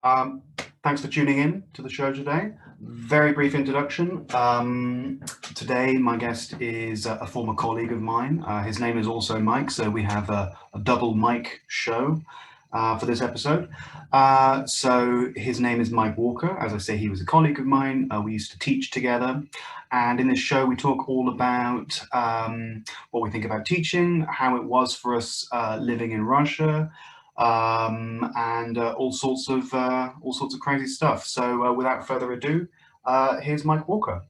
Um, Thanks for tuning in to the show today. Very brief introduction. Today, my guest is a former colleague of mine. His name is also Mike, so we have a double Mike show for this episode. So his name is Mike Walker. As I say, he was a colleague of mine. We used to teach together. And in this show, we talk all about what we think about teaching, how it was for us living in Russia, and all sorts of crazy stuff. So without further ado, here's Mike Walker.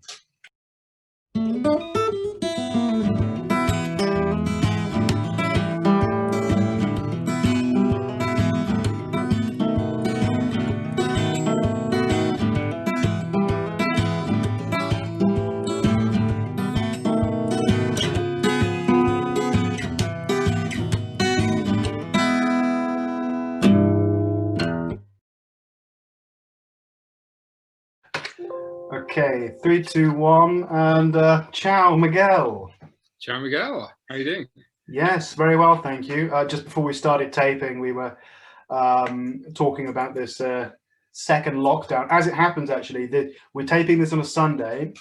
Okay, 3, 2, 1, and ciao, Miguel. Ciao, Miguel. How are you doing? Yes, very well, thank you. Just before we started taping, we were talking about this second lockdown. As it happens, actually, we're taping this on a Sunday,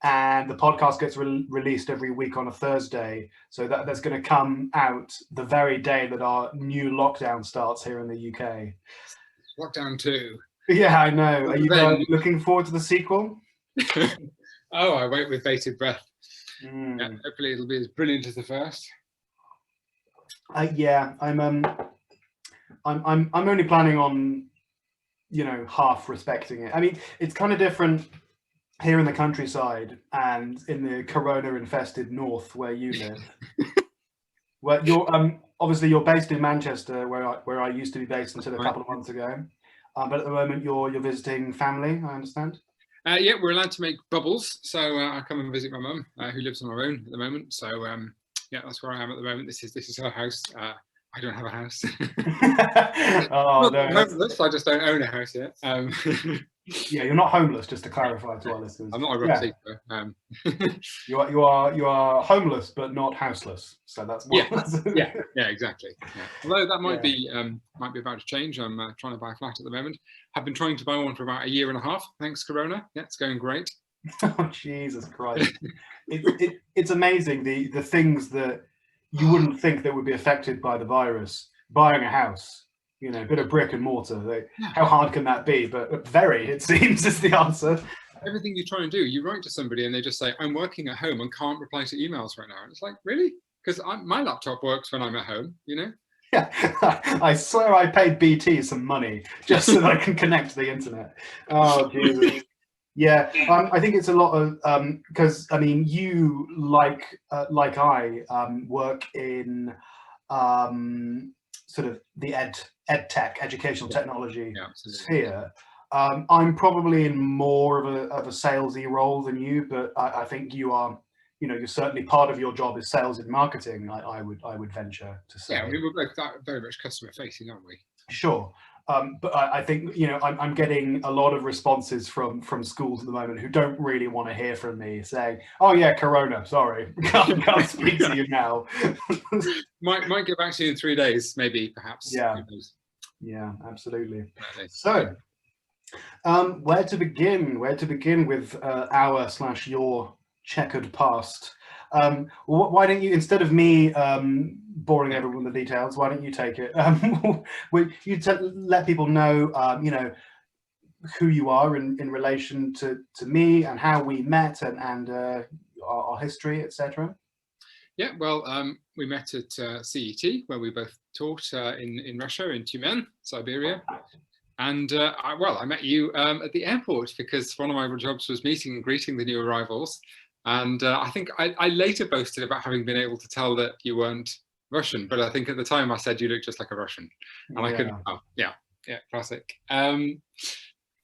and the podcast gets released every week on a Thursday. So that's going to come out the very day that our new lockdown starts here in the UK. Lockdown 2. Yeah, I know. Are you looking forward to the sequel? Oh, I wait with bated breath. Yeah, hopefully it'll be as brilliant as the first. Yeah, I'm only planning on, half respecting it. I mean, it's kind of different here in the countryside and in the corona-infested north where you live. Well, you're based in Manchester, where I used to be based until a couple of months ago. But at the moment, you're visiting family, I understand. Yeah, we're allowed to make bubbles, so I come and visit my mum, who lives on her own at the moment. So yeah, that's where I am at the moment. This is her house. I don't have a house. Oh no, homeless. I just don't own a house yet. Yeah, you're not homeless. Just to clarify to our listeners, I'm not a rub seeker. You are homeless, but not houseless. So that's yeah, exactly. Yeah. Although that might be about to change. I'm trying to buy a flat at the moment. I've been trying to buy one for about a year and a half. Thanks, Corona. Yeah, it's going great. Oh Jesus Christ! It's amazing the things that you wouldn't think that would be affected by the virus. Buying a house, a bit of brick and mortar. How hard can that be? But very, it seems, is the answer. Everything you try and do, you write to somebody and they just say, "I'm working at home and can't reply to emails right now." And it's like, really? Because my laptop works when I'm at home, Yeah, I swear I paid BT some money just so that I can connect to the internet. Oh Jesus. Yeah, I think it's a lot of because I mean you like I work in sort of the ed tech, educational technology sphere. I'm probably in more of a salesy role than you, but I think you are. You're certainly part of your job is sales and marketing. I would venture to say. Yeah, I mean, we're both very much customer facing, aren't we? Sure. But I think I'm getting a lot of responses from schools at the moment who don't really want to hear from me saying, "Oh yeah, Corona, sorry, can't speak to you now." might get back to you in 3 days, maybe, perhaps. Yeah, absolutely. So, where to begin? Where to begin with our/your checkered past? Why don't you, instead of me boring everyone with the details, why don't you take it? You let people know, who you are in relation to me and how we met and our history, etc. Yeah, well, we met at CET, where we both taught in Russia, in Tyumen, Siberia. And I met you at the airport because one of my jobs was meeting and greeting the new arrivals. And I think I later boasted about having been able to tell that you weren't Russian, but I think at the time I said you looked just like a Russian, and I couldn't. Oh, yeah, classic.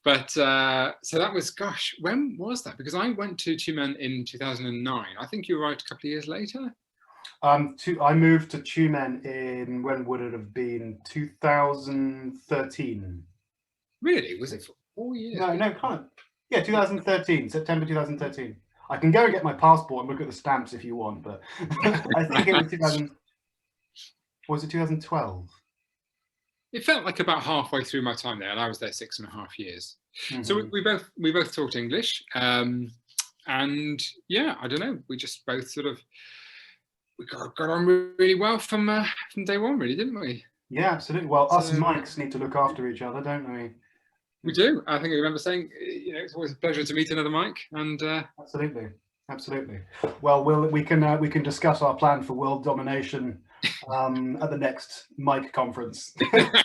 But so that was, gosh, when was that? Because I went to Tyumen in 2009. I think you arrived a couple of years later. I moved to Tyumen in, when would it have been? 2013. Really? Was it for 4 years? No, can't. Yeah, 2013, September 2013. I can go and get my passport and look at the stamps if you want, but I think it was 2000. Was it 2012? it felt like about halfway through my time there, and I was there 6.5 years. So Mhm. we both taught English, and yeah, I don't know, we just both sort of got on really well from day one, really, didn't we? Yeah, absolutely. Well, us So Mikes need to look after each other, don't we? we do. I think I remember saying, it's always a pleasure to meet another Mike, and Absolutely, absolutely. Well, we can discuss our plan for world domination at the next Mike conference.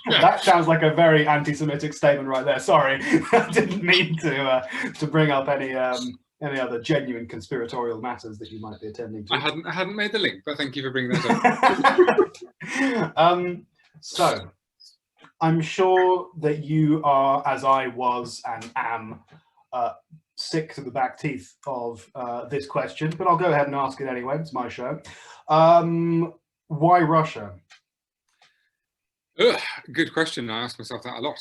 That sounds like a very anti-Semitic statement right there. Sorry, I didn't mean to bring up any other genuine conspiratorial matters that you might be attending to. I hadn't made the link, but thank you for bringing that up. So I'm sure that you are, as I was and am, sick to the back teeth of this question, but I'll go ahead and ask it anyway. It's my show. Why Russia? Ugh, good question. I ask myself that a lot.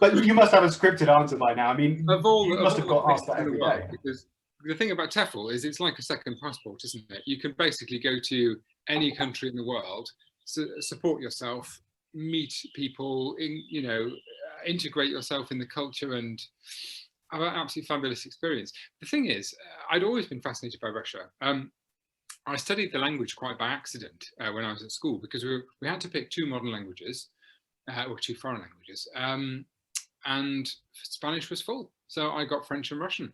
But you must have a scripted answer by now. I mean, you must have got asked that every day. Because the thing about TEFL is it's like a second passport, isn't it? You can basically go to any country in the world, support yourself, meet people, integrate yourself in the culture, and have an absolutely fabulous experience. The thing is, I'd always been fascinated by Russia. I studied the language quite by accident when I was at school, because we had to pick two modern languages, or two foreign languages, and Spanish was full. So I got French and Russian.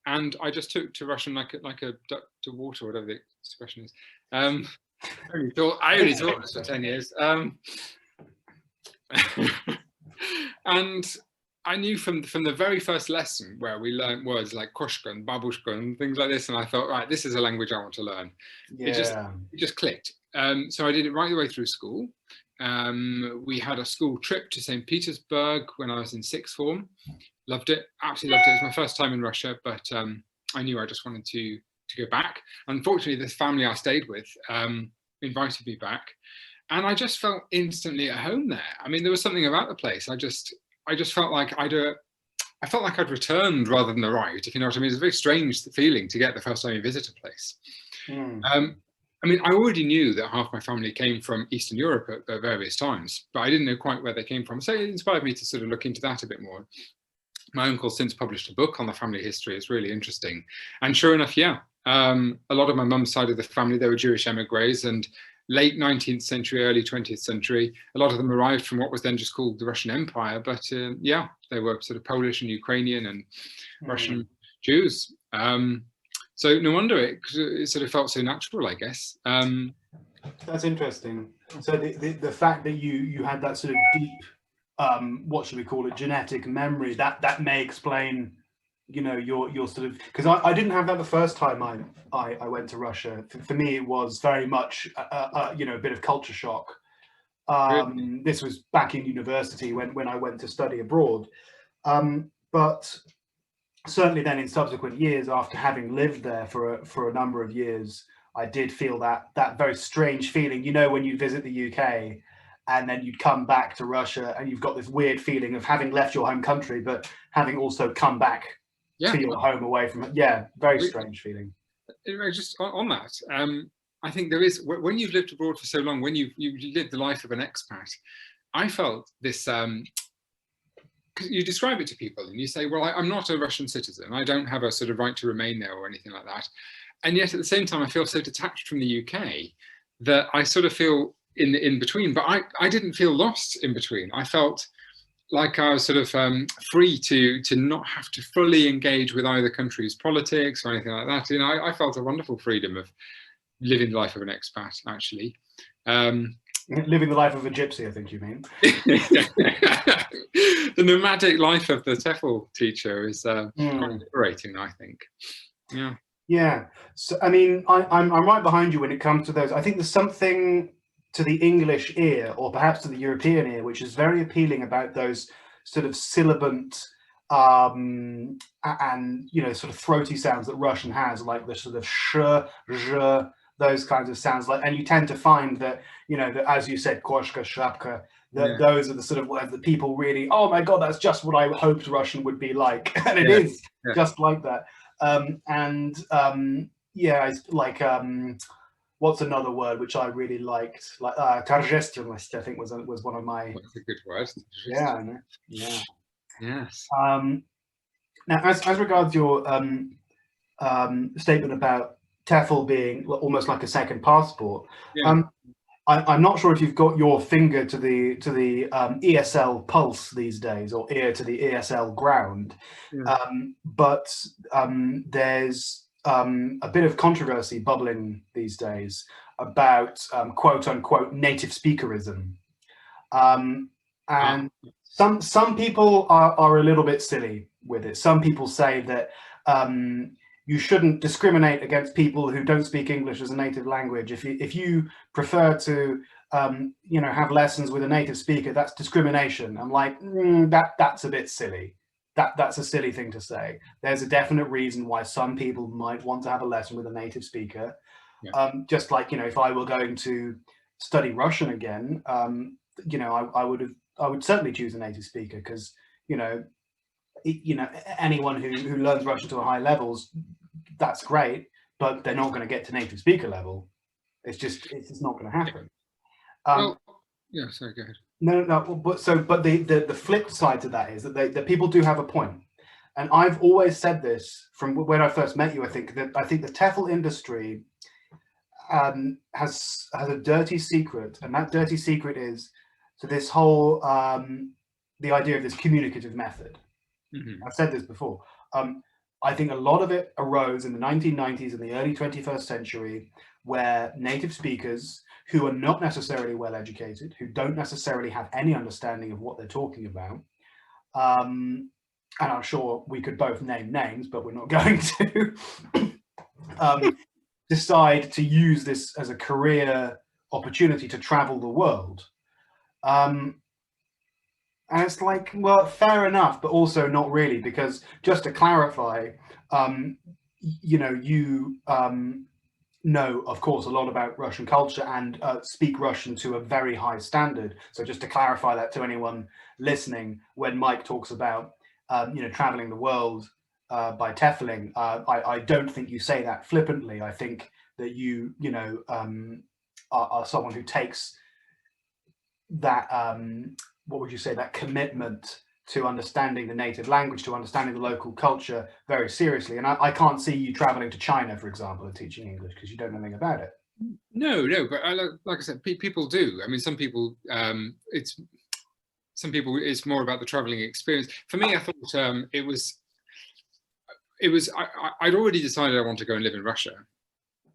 And I just took to Russian like a duck to water, whatever the expression is. I only thought this for 10 years. And I knew from the very first lesson where we learned words like koshka and babushka and things like this, and I thought, right, this is a language I want to learn. Yeah. It just clicked. So I did it right the way through school. We had a school trip to St. Petersburg when I was in sixth form. Loved it, absolutely loved it. It was my first time in Russia, but I knew I just wanted to go back. Unfortunately, this family I stayed with invited me back, and I just felt instantly at home there. I mean, there was something about the place. I just felt like I'd returned rather than arrived, if you know what I mean. It's a very strange feeling to get the first time you visit a place. I mean, I already knew that half my family came from Eastern Europe at various times, but I didn't know quite where they came from. So it inspired me to sort of look into that a bit more. My uncle since published a book on the family history. It's really interesting. And sure enough, yeah, a lot of my mum's side of the family, they were Jewish emigres, and late 19th century, early 20th century, a lot of them arrived from what was then just called the Russian Empire. But yeah, they were sort of Polish and Ukrainian and Russian Jews. So no wonder it sort of felt so natural, I guess. That's interesting. So the fact that you had that sort of deep, what should we call it, genetic memory, that may explain, your sort of, because I didn't have that the first time I went to Russia. For me, it was very much a bit of culture shock. Really? This was back in university when I went to study abroad, but certainly then in subsequent years, after having lived there for a number of years, I did feel that very strange feeling, when you visit the UK and then you'd come back to Russia and you've got this weird feeling of having left your home country, but having also come back to your home away from it. Yeah, very strange feeling. Just on that, I think there is, when you've lived abroad for so long, when you lived the life of an expat, I felt this, because you describe it to people and you say, well, I'm not a Russian citizen. I don't have a sort of right to remain there or anything like that. And yet at the same time, I feel so detached from the UK that I sort of feel in between, but I didn't feel lost in between. I felt like I was sort of free to not have to fully engage with either country's politics or anything like that. I felt a wonderful freedom of living the life of an expat, actually. Living the life of a gypsy, I think you mean. The nomadic life of the TEFL teacher is quite liberating, I think. Yeah. Yeah. So, I mean, I'm right behind you when it comes to those. I think there's something to the English ear, or perhaps to the European ear, which is very appealing about those sort of sibilant and sort of throaty sounds that Russian has, like the sort of sh, zh, those kinds of sounds. And you tend to find that, that, as you said, koshka, shapka, that those are the sort of where the people really, oh my God, that's just what I hoped Russian would be like. And it is just like that. It's like, what's another word which I really liked? Like торжественность, I think was one of my. That's a good word. Yeah, I know. Yeah. Yes. Now, as regards your statement about TEFL being almost like a second passport, Yeah. I'm not sure if you've got your finger to the ESL pulse these days, or ear to the ESL ground, Yeah. but there's a bit of controversy bubbling these days about quote unquote native speakerism, and some people are a little bit silly with it. Some people say that you shouldn't discriminate against people who don't speak English as a native language. If you prefer to have lessons with a native speaker, that's discrimination. I'm like, that's a bit silly. That's a silly thing to say. There's a definite reason why some people might want to have a lesson with a native speaker. Yeah. Just like, if I were going to study Russian again, I would certainly choose a native speaker, because anyone who learns Russian to a high levels, that's great, but they're not going to get to native speaker level. It's just not going to happen. Well, yeah. Sorry, go ahead. No. But the flip side to that is that people do have a point, and I've always said this from when I first met you. I think the TEFL industry has a dirty secret, and that dirty secret is this whole the idea of this communicative method. Mm-hmm. I've said this before. I think a lot of it arose in the 1990s and the early 21st century, where native speakers who are not necessarily well educated, who don't necessarily have any understanding of what they're talking about, and I'm sure we could both name names, but we're not going to, decide to use this as a career opportunity to travel the world. And it's like, well, fair enough, but also not really, because just to clarify, you know, of course, a lot about Russian culture and speak Russian to a very high standard. So just to clarify that to anyone listening, when Mike talks about, traveling the world by TEFLing, I don't think you say that flippantly. I think that you are someone who takes that, what would you say, that commitment to understanding the native language, to understanding the local culture very seriously. And I can't see you traveling to China, for example, and teaching English, because you don't know anything about it. No, but like I said, people do. I mean, some people, it's more about the traveling experience. For me, I thought I'd already decided I want to go and live in Russia.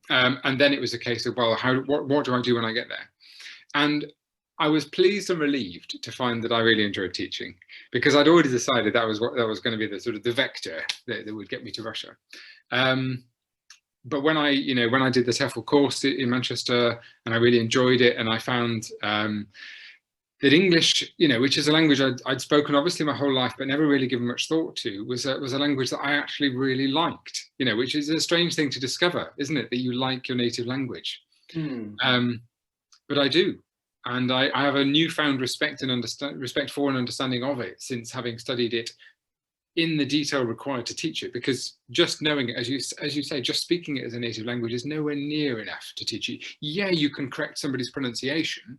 And then it was a case of, well, what do I do when I get there? And I was pleased and relieved to find that I really enjoyed teaching, because I'd already decided that was going to be the sort of the vector that would get me to Russia. But when I did the TEFL course in Manchester, and I really enjoyed it, and I found that English, which is a language I'd spoken obviously my whole life, but never really given much thought to, was a language that I actually really liked. Which is a strange thing to discover, isn't it? That you like your native language. But I do. And I have a newfound respect for and understanding of it since having studied it in the detail required to teach it. Because just knowing it, as you say, just speaking it as a native language is nowhere near enough to teach it. Yeah, you can correct somebody's pronunciation,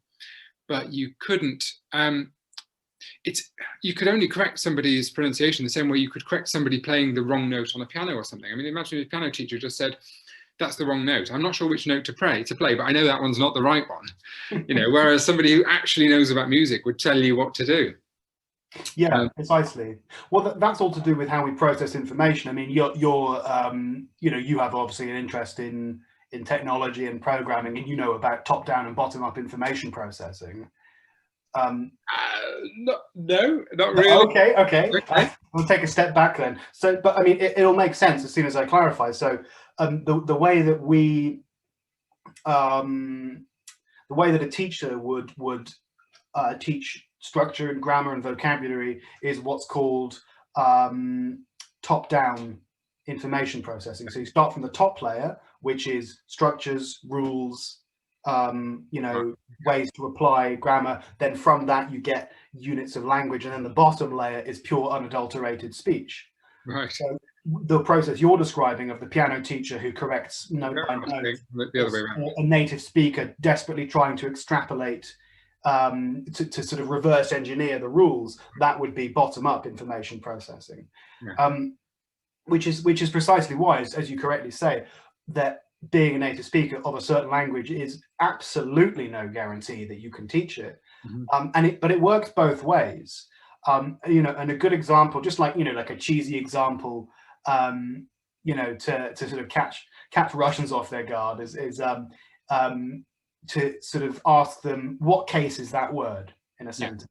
but you couldn't. You could only correct somebody's pronunciation the same way you could correct somebody playing the wrong note on a piano or something. I mean, imagine if a piano teacher just said, that's the wrong note. I'm not sure which note to play, but I know that one's not the right one. Whereas somebody who actually knows about music would tell you what to do. Yeah, precisely. Well, that's all to do with how we process information. I mean, you have obviously an interest in technology and programming, and you know about top-down and bottom-up information processing. No, not really. Okay. We'll take a step back then. So, but I mean, it'll make sense as soon as I clarify. So, the way that a teacher would teach structure and grammar and vocabulary is what's called top-down information processing. So you start from the top layer, which is structures, rules, ways to apply grammar. Then from that you get units of language, and then the bottom layer is pure unadulterated speech. Right. So the process you're describing of the piano teacher who corrects note by note, the other way around. a native speaker desperately trying to extrapolate, to sort of reverse engineer the rules, that would be bottom-up information processing. Yeah. Which is precisely why, as you correctly say, that being a native speaker of a certain language is absolutely no guarantee that you can teach it. But it works both ways. You know, and a good example, just like, you know, like a cheesy example, you know, to sort of catch Russians off their guard is to sort of ask them, what case is that word in a sentence?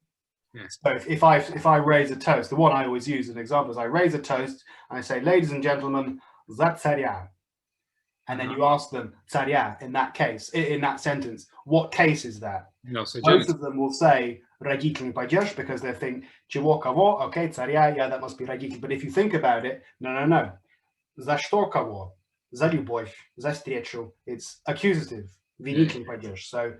Yeah. So if I raise a toast, the one I always use as an example is I raise a toast and I say, ladies and gentlemen, za tsarya. And then you ask them, tsarya, in that case, in that sentence, what case is that? No, so Most of them will say родительный падеж because they think чего кого, okay, tsarya, yeah, that must be родитель. But if you think about it, no. За что кого? За любовь, за встречу. It's accusative, винительный падеж. So,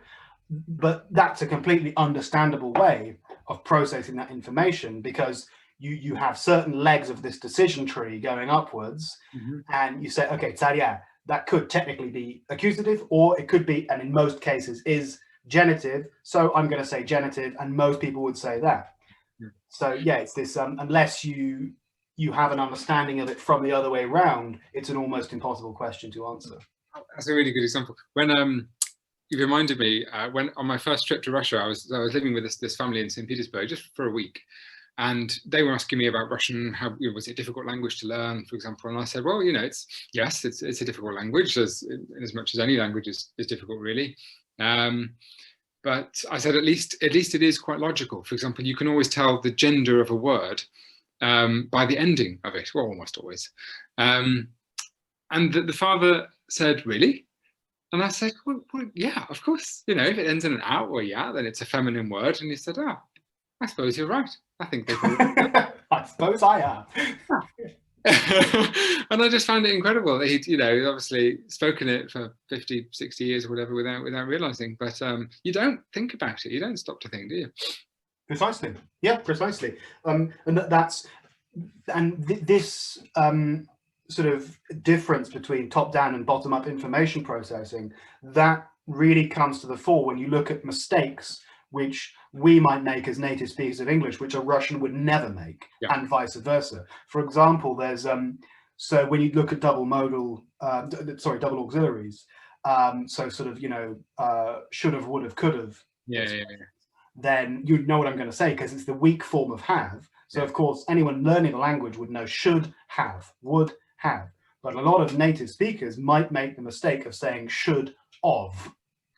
but that's a completely understandable way of processing that information, because you have certain legs of this decision tree going upwards, and you say, okay, tsarya, that could technically be accusative, or it could be, and in most cases is genitive, so I'm going to say genitive, and most people would say that. So yeah, it's this, unless you have an understanding of it from the other way around, it's an almost impossible question to answer. That's a really good example. When you reminded me, when on my first trip to Russia, I was living with this family in St. Petersburg just for a week, and they were asking me about Russian. How was it a difficult language to learn, for example? And I said, well, you know, it's a difficult language, as much as any language is difficult, really. But I said, at least it is quite logical. For example, you can always tell the gender of a word by the ending of it. Well, almost always. And the father said, really? And I said, well, yeah, of course. You know, if it ends in an out or yeah, then it's a feminine word. And he said, oh, I suppose you're right. I think they call it. I suppose I am. And I just found it incredible that he'd, you know, obviously spoken it for 50, 60 years or whatever without realizing. But you don't think about it. You don't stop to think, do you? Precisely. Yeah, precisely. And this sort of difference between top-down and bottom-up information processing, that really comes to the fore when you look at mistakes which we might make as native speakers of English, which a Russian would never make, and vice versa. For example, there's so when you look at double auxiliaries, so sort of, you know, should have, would have, could have. Yeah. Then you know what I'm going to say, because it's the weak form of have. So of course, anyone learning the language would know should have, would have. But a lot of native speakers might make the mistake of saying should of.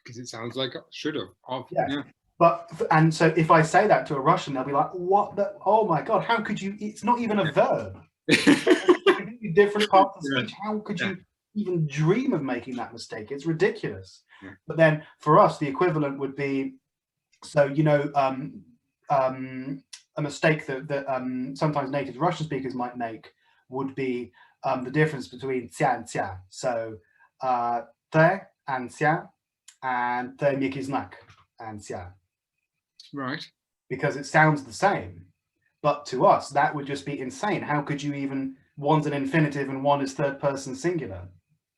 Because it sounds like should have, of. Yes. Yeah. But, and so if I say that to a Russian, they'll be like, what the, oh my God, how could you, it's not even a verb. Different parts of speech. How could you even dream of making that mistake? It's ridiculous. But then for us, the equivalent would be, so, you know, a mistake that sometimes native Russian speakers might make would be the difference between tia and tia. So te and tia, and te miekki znak and tia. Right. Because it sounds the same. But to us, that would just be insane. How could you even, one's an infinitive and one is third person singular?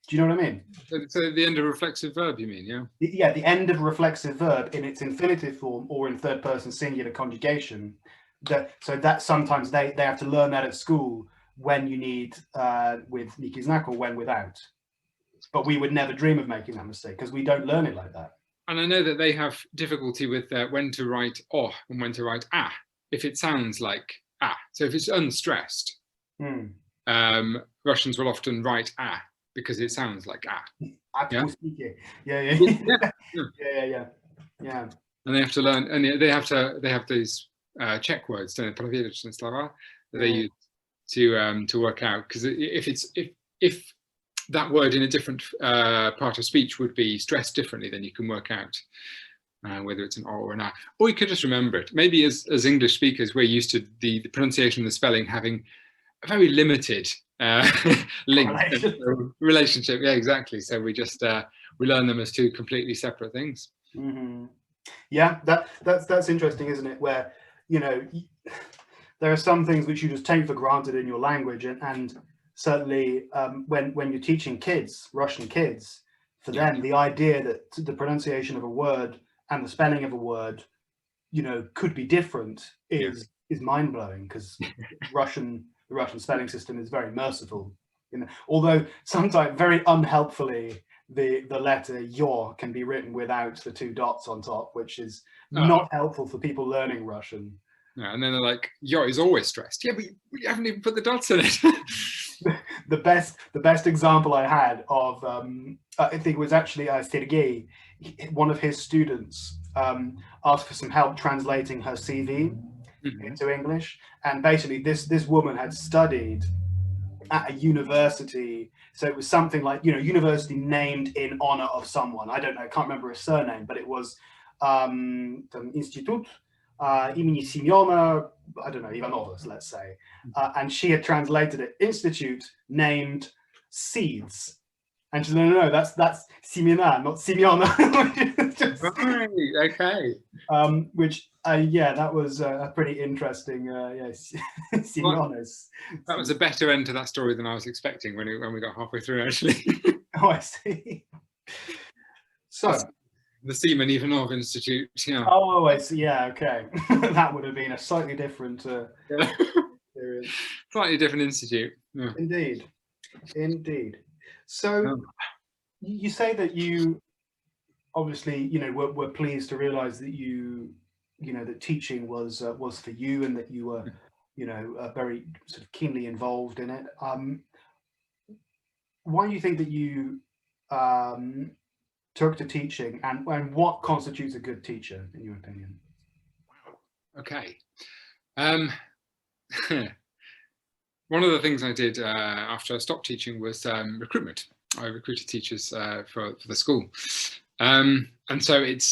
Do you know what I mean? So the end of a reflexive verb, you mean, yeah? Yeah, the end of a reflexive verb in its infinitive form or in third person singular conjugation. So that sometimes they have to learn that at school, when you need with miekki znak or when without. But we would never dream of making that mistake because we don't learn it like that. And I know that they have difficulty with when to write oh and when to write ah, if it sounds like ah. So if it's unstressed, Russians will often write ah because it sounds like ah. Yeah. And they have to learn, and they have these Czech words, pravědečné slova, that they use to work out, because if that word in a different part of speech would be stressed differently, then you can work out whether it's an O or an A. Or you could just remember it. Maybe as English speakers, we're used to the pronunciation and the spelling having a very limited link, relationship. Yeah, exactly. So we just we learn them as two completely separate things. Yeah, that's interesting, isn't it? Where, you know, there are some things which you just take for granted in your language, and certainly when you're teaching kids, Russian kids, for them, the idea that the pronunciation of a word and the spelling of a word, could be different is mind blowing, because the Russian spelling system is very merciful. Although sometimes very unhelpfully, the letter "yor" can be written without the 2 dots on top, which is not helpful for people learning Russian. Yeah, and then they're like, "Yo is always stressed." Yeah, but you haven't even put the dots in it. The best example I had of, I think it was actually Sergei, one of his students, asked for some help translating her CV into English, and basically this woman had studied at a university, so it was something like, university named in honor of someone. I don't know, I can't remember his surname, but it was Institut имени Simeona, I don't know, Ivanovas, let's say. And she had translated it, institute named seeds. And she said, no, that's Simeona, not Simeona. Right, okay. Which, that was a pretty interesting, Simeonas. That was a better end to that story than I was expecting when we got halfway through, actually. Oh, I see. So, the Seaman Ivanov Institute, yeah. Oh, I see. Yeah, okay. That would have been a slightly different experience. Slightly different institute. Yeah. Indeed. So you say that you obviously, were pleased to realize that that teaching was for you, and that you were, very sort of keenly involved in it. Why do you think that you took to teaching, and what constitutes a good teacher, in your opinion? Wow. Okay. One of the things I did after I stopped teaching was recruitment. I recruited teachers for the school, and so it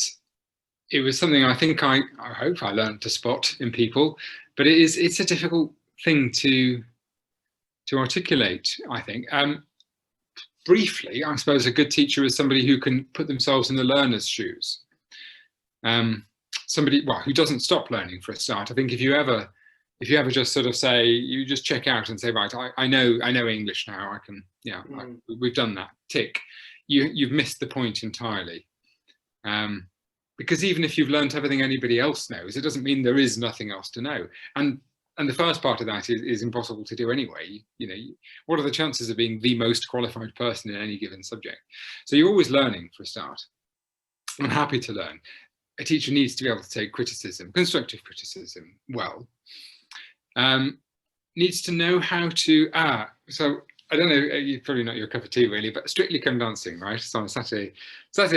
was something I think I hope I learned to spot in people, but it's a difficult thing to articulate, I think. Briefly, I suppose a good teacher is somebody who can put themselves in the learner's shoes. Somebody, who doesn't stop learning, for a start. I think if you ever just sort of say, you just check out and say, right, I know English now, I can, we've done that, tick. You've missed the point entirely. Because even if you've learned everything anybody else knows, it doesn't mean there is nothing else to know. And the first part of that is impossible to do anyway. What are the chances of being the most qualified person in any given subject? So you're always learning, for a start. I'm happy to learn. A teacher needs to be able to take criticism, constructive criticism, well. Needs to know how to, so I don't know, you're probably not your cup of tea really, but Strictly Come Dancing, right? It's on a Saturday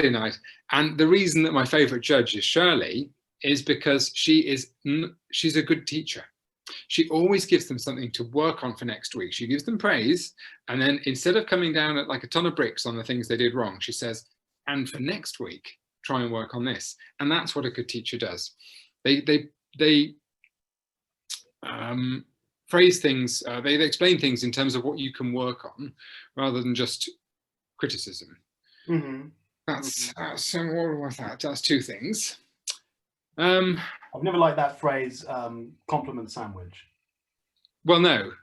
night. And the reason that my favorite judge is Shirley is because she's a good teacher. She always gives them something to work on for next week. She gives them praise, and then instead of coming down at like a ton of bricks on the things they did wrong, she says, and for next week, try and work on this. And that's what a good teacher does. They phrase things, they explain things in terms of what you can work on, rather than just criticism. That's what was that? That's two things. I've never liked that phrase, compliment sandwich. Well, no,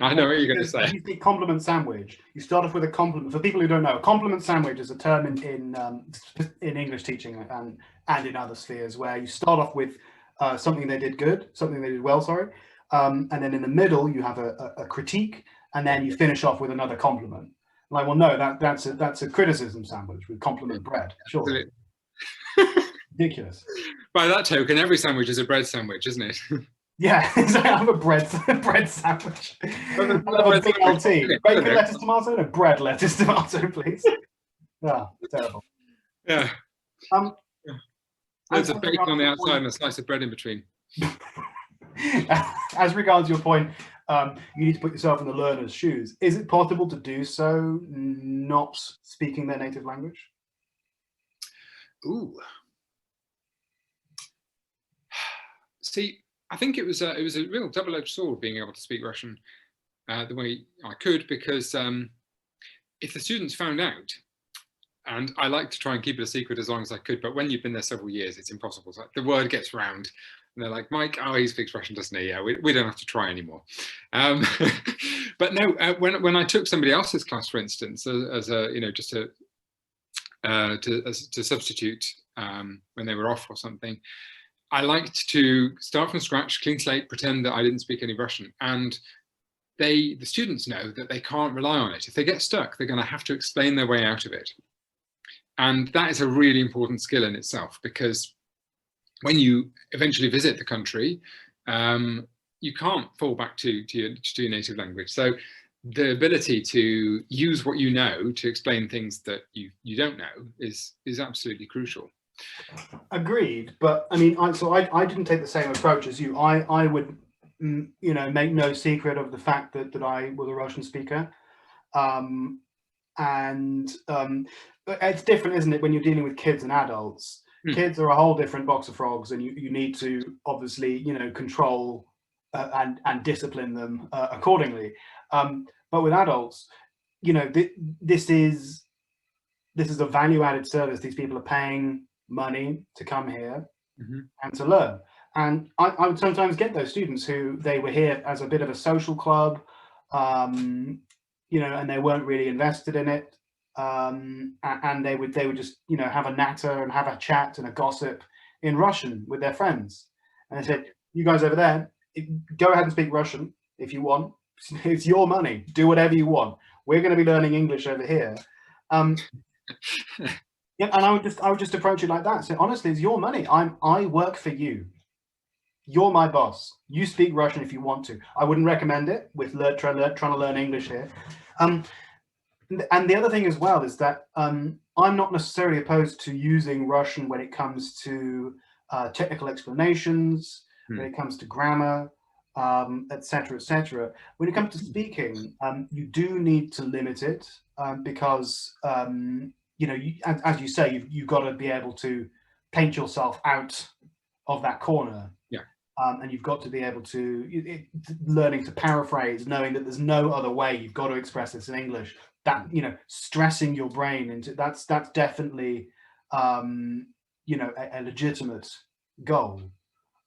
I know what you're going to say. You think compliment sandwich, you start off with a compliment. For people who don't know, a compliment sandwich is a term in English teaching and in other spheres, where you start off with something they did good, something they did well, sorry, and then in the middle you have a critique, and then you finish off with another compliment. Like, well, no, that's a criticism sandwich with compliment bread. Sure. Ridiculous. By that token, every sandwich is a bread sandwich, isn't it? Yeah, I have a bread sandwich. I have a BLT. Bacon, lettuce, tomato, no, bread, lettuce, tomato, please. Yeah, terrible. Yeah. There's a bacon on the outside and a slice of bread in between. As regards your point, you need to put yourself in the learner's shoes. Is it possible to do so not speaking their native language? Ooh. See, I think it was a real double-edged sword being able to speak Russian the way I could, because if the students found out, and I like to try and keep it a secret as long as I could, but when you've been there several years, it's impossible. It's like the word gets round. And they're like, Mike, oh, he speaks Russian, doesn't he? Yeah, we don't have to try anymore. But no, when I took somebody else's class, for instance, as a, just to substitute when they were off or something, I liked to start from scratch, clean slate, pretend that I didn't speak any Russian. And the students know that they can't rely on it. If they get stuck, they're going to have to explain their way out of it. And that is a really important skill in itself, because when you eventually visit the country, you can't fall back to your native language. So the ability to use what you know to explain things that you don't know is absolutely crucial. Agreed, but I mean, I didn't take the same approach as you. I would, make no secret of the fact that I was a Russian speaker, but it's different, isn't it, when you're dealing with kids and adults? Kids are a whole different box of frogs, and you need to obviously control and discipline them accordingly. But with adults, this is a value-added service. These people are paying money to come here and to learn. And I would sometimes get those students who they were here as a bit of a social club, and they weren't really invested in it. And they would just have a natter and have a chat and a gossip in Russian with their friends. And I said, you guys over there, go ahead and speak Russian if you want. It's your money. Do whatever you want. We're going to be learning English over here. Yeah, and I would just approach it like that. So honestly, it's your money. I work for you. You're my boss. You speak Russian if you want to. I wouldn't recommend it with trying to learn English here. And the other thing as well is that I'm not necessarily opposed to using Russian when it comes to technical explanations, when it comes to grammar, etc., etc. When it comes to speaking, you do need to limit it because as you say, you've got to be able to paint yourself out of that corner. Yeah. And you've got to be able to learning to paraphrase, knowing that there's no other way. You've got to express this in English. That stressing your brain into that's definitely a legitimate goal,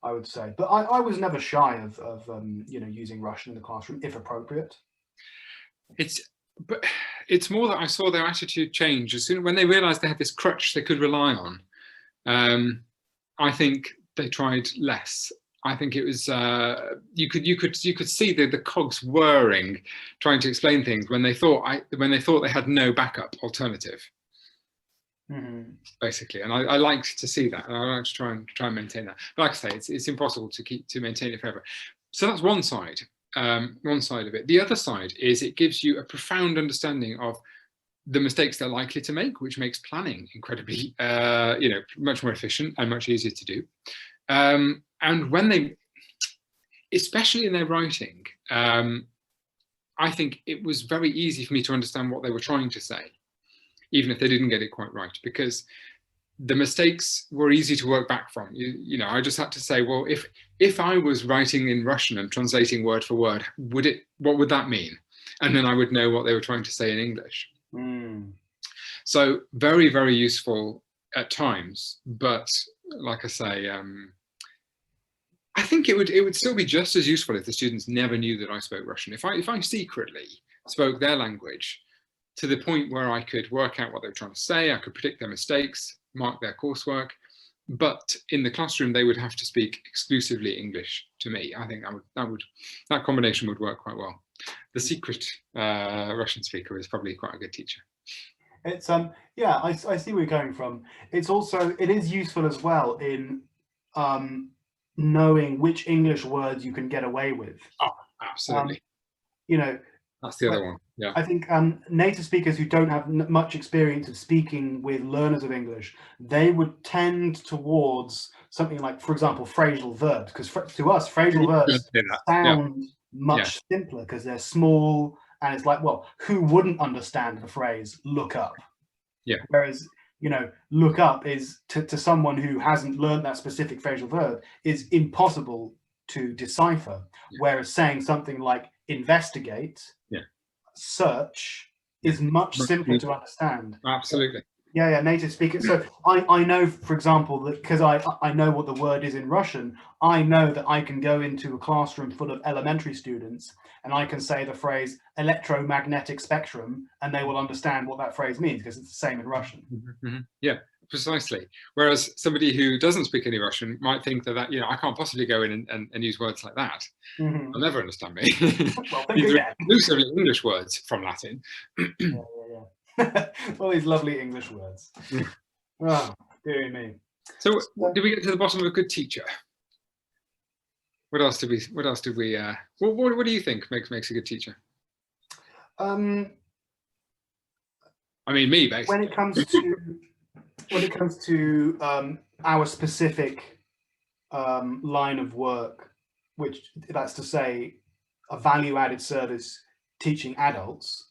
I would say. But I was never shy of using Russian in the classroom if appropriate. It's more that I saw their attitude change as soon when they realised they had this crutch they could rely on. I think they tried less. I think it was you could see the cogs whirring, trying to explain things when they thought they had no backup alternative. Basically, and I liked to see that, and I like to try and maintain that. But like I say, it's impossible to maintain it forever. So that's one side. One side of it. The other side is it gives you a profound understanding of the mistakes they're likely to make, which makes planning incredibly, much more efficient and much easier to do. And when they, especially in their writing, I think it was very easy for me to understand what they were trying to say, even if they didn't get it quite right, because the mistakes were easy to work back from. I just had to say, well, if I was writing in Russian and translating word for word, what would that mean? And then I would know what they were trying to say in English. So very, very useful at times, but like I say, I think it would still be just as useful if the students never knew that I spoke Russian. If I secretly spoke their language to the point where I could work out what they were trying to say, I could predict their mistakes, mark their coursework, but in the classroom they would have to speak exclusively English to me. I think that combination would work quite well. The secret Russian speaker is probably quite a good teacher. It's yeah, I see where you're coming from. It is useful as well in knowing which English words you can get away with. Oh, absolutely. That's the other one. Yeah. I think native speakers who don't have much experience of speaking with learners of English, they would tend towards something like, for example, phrasal verbs, because to us, phrasal verbs sound much simpler because they're small, and it's like, well, who wouldn't understand the phrase "look up"? Yeah. Whereas, look up is to someone who hasn't learned that specific phrasal verb is impossible to decipher. Yeah. Whereas saying something like investigate, search is much simpler to understand. Absolutely. Yeah, native speakers. So I know, for example, that because I know what the word is in Russian, I know that I can go into a classroom full of elementary students and I can say the phrase electromagnetic spectrum and they will understand what that phrase means because it's the same in Russian. Yeah, precisely. Whereas somebody who doesn't speak any Russian might think that, I can't possibly go in and use words like that. They'll never understand me. Well, These are exclusively English words from Latin. All these lovely English words. Oh, dear me. So did we get to the bottom of a good teacher? What else did we what do you think makes a good teacher? I mean, me basically. When it comes to our specific line of work, which that's to say a value-added service teaching adults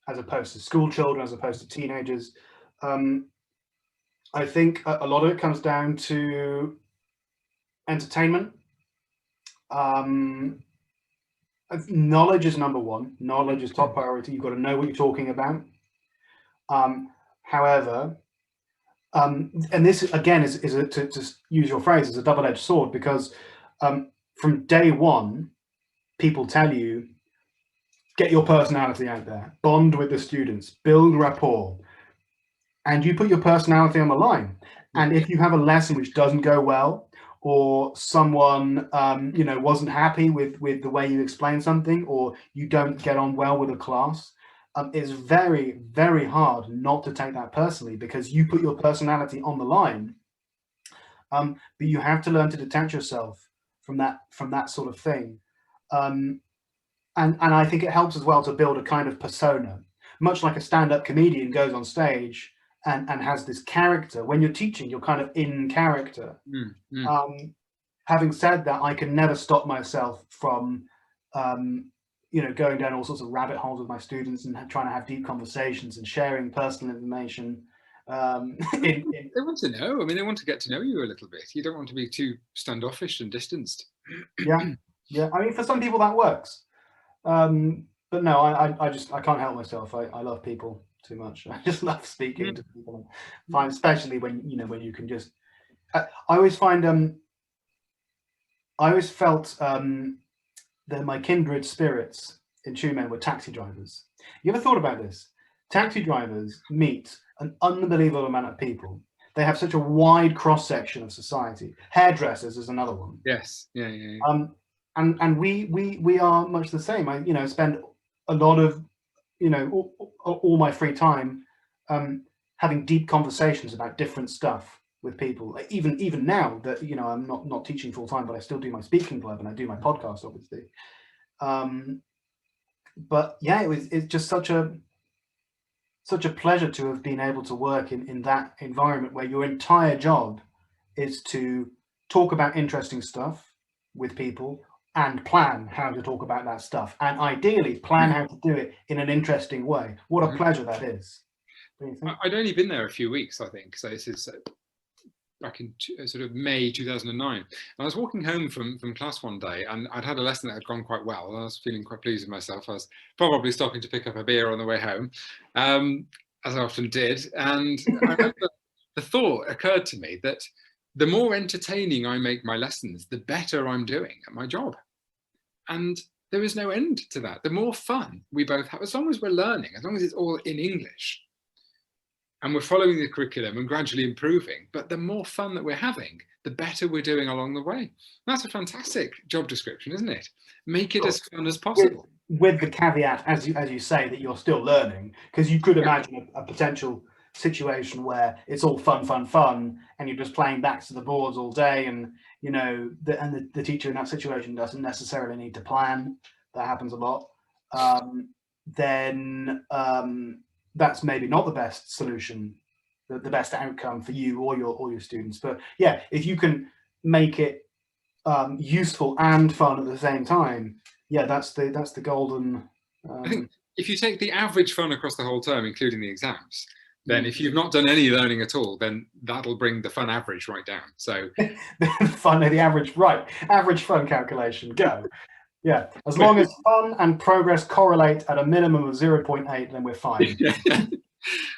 as opposed to school children, as opposed to teenagers, I think a lot of it comes down to entertainment. Knowledge is number one. Knowledge is top priority. You've got to know what you're talking about. However, and this again is to use your phrase, is a double-edged sword, because from day one, people tell you, get your personality out there, bond with the students, build rapport, and you put your personality on the line. And if you have a lesson which doesn't go well, or someone wasn't happy with the way you explain something, or you don't get on well with a class, it's very, very hard not to take that personally, because you put your personality on the line. But you have to learn to detach yourself from that sort of thing. And I think it helps as well to build a kind of persona, much like a stand-up comedian goes on stage and has this character. When you're teaching, you're kind of in character. Having said that, I can never stop myself from going down all sorts of rabbit holes with my students and trying to have deep conversations and sharing personal information. They want to know. I mean, they want to get to know you a little bit. You don't want to be too standoffish and distanced. Yeah. I mean, for some people that works. But no, I can't help myself. I love people too much. I just love speaking to people. Fine, especially when you can just. I always find I always felt that my kindred spirits in Tyumen were taxi drivers. You ever thought about this? Taxi drivers meet an unbelievable amount of people. They have such a wide cross section of society. Hairdressers is another one. Yes. Yeah. And we are much the same. I spend a lot of all my free time having deep conversations about different stuff with people. Even now that I'm not teaching full time, but I still do my speaking club and I do my podcast, obviously. But yeah, it's just such a pleasure to have been able to work in that environment where your entire job is to talk about interesting stuff with people and plan how to talk about that stuff, and ideally plan how to do it in an interesting way. What a pleasure that is. I'd only been there a few weeks, I think. So this is back in sort of May 2009. And I was walking home from class one day, and I'd had a lesson that had gone quite well. And I was feeling quite pleased with myself. I was probably stopping to pick up a beer on the way home, as I often did. And I remember the thought occurred to me that the more entertaining I make my lessons, the better I'm doing at my job. And there is no end to that. The more fun we both have, as long as we're learning, as long as it's all in English, and we're following the curriculum and gradually improving, but the more fun that we're having, the better we're doing along the way. That's a fantastic job description, isn't it? Make it as fun as possible. With the caveat, as you say, that you're still learning, because you could imagine a potential situation where it's all fun, and you're just playing backs to the boards all day, and the teacher in that situation doesn't necessarily need to plan. That happens a lot. Then that's maybe not the best solution, the best outcome for you or your students. But yeah, if you can make it useful and fun at the same time, yeah, that's the golden. I think if you take the average fun across the whole term, including the exams, then if you've not done any learning at all, then that'll bring the fun average right down. So the average fun calculation, go. Yeah, as long as fun and progress correlate at a minimum of 0.8, then we're fine.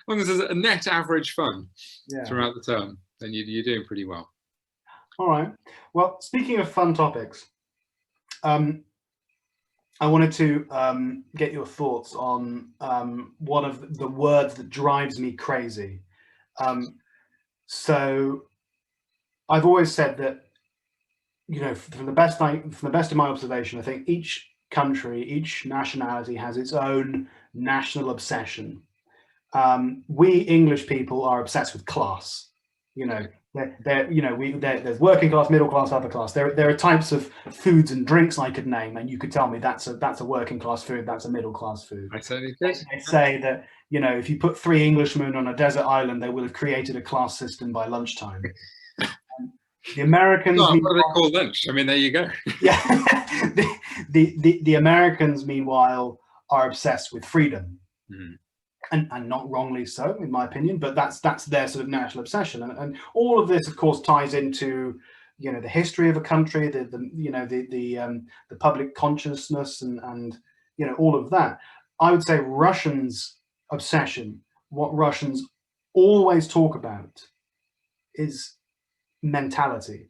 long as there's a net average fun Yeah. throughout the term, then you're doing pretty well. All right. Well, speaking of fun topics, I wanted to get your thoughts on one of the words that drives me crazy. So I've always said that, from the best of my observation, I think each country, each nationality has its own national obsession. We English people are obsessed with class. There's working class, middle class, upper class. There are types of foods and drinks I could name, and you could tell me that's a working class food, that's a middle class food. I certainly could. They say that if you put 3 Englishmen on a desert island, they will have created a class system by lunchtime. The Americans. What do they call lunch? I mean, there you go. Yeah, the Americans, meanwhile, are obsessed with freedom. Mm. And not wrongly so, in my opinion, but that's their sort of national obsession, and all of this, of course, ties into the history of a country, the public consciousness, and all of that. I would say Russians' obsession, what Russians always talk about, is mentality.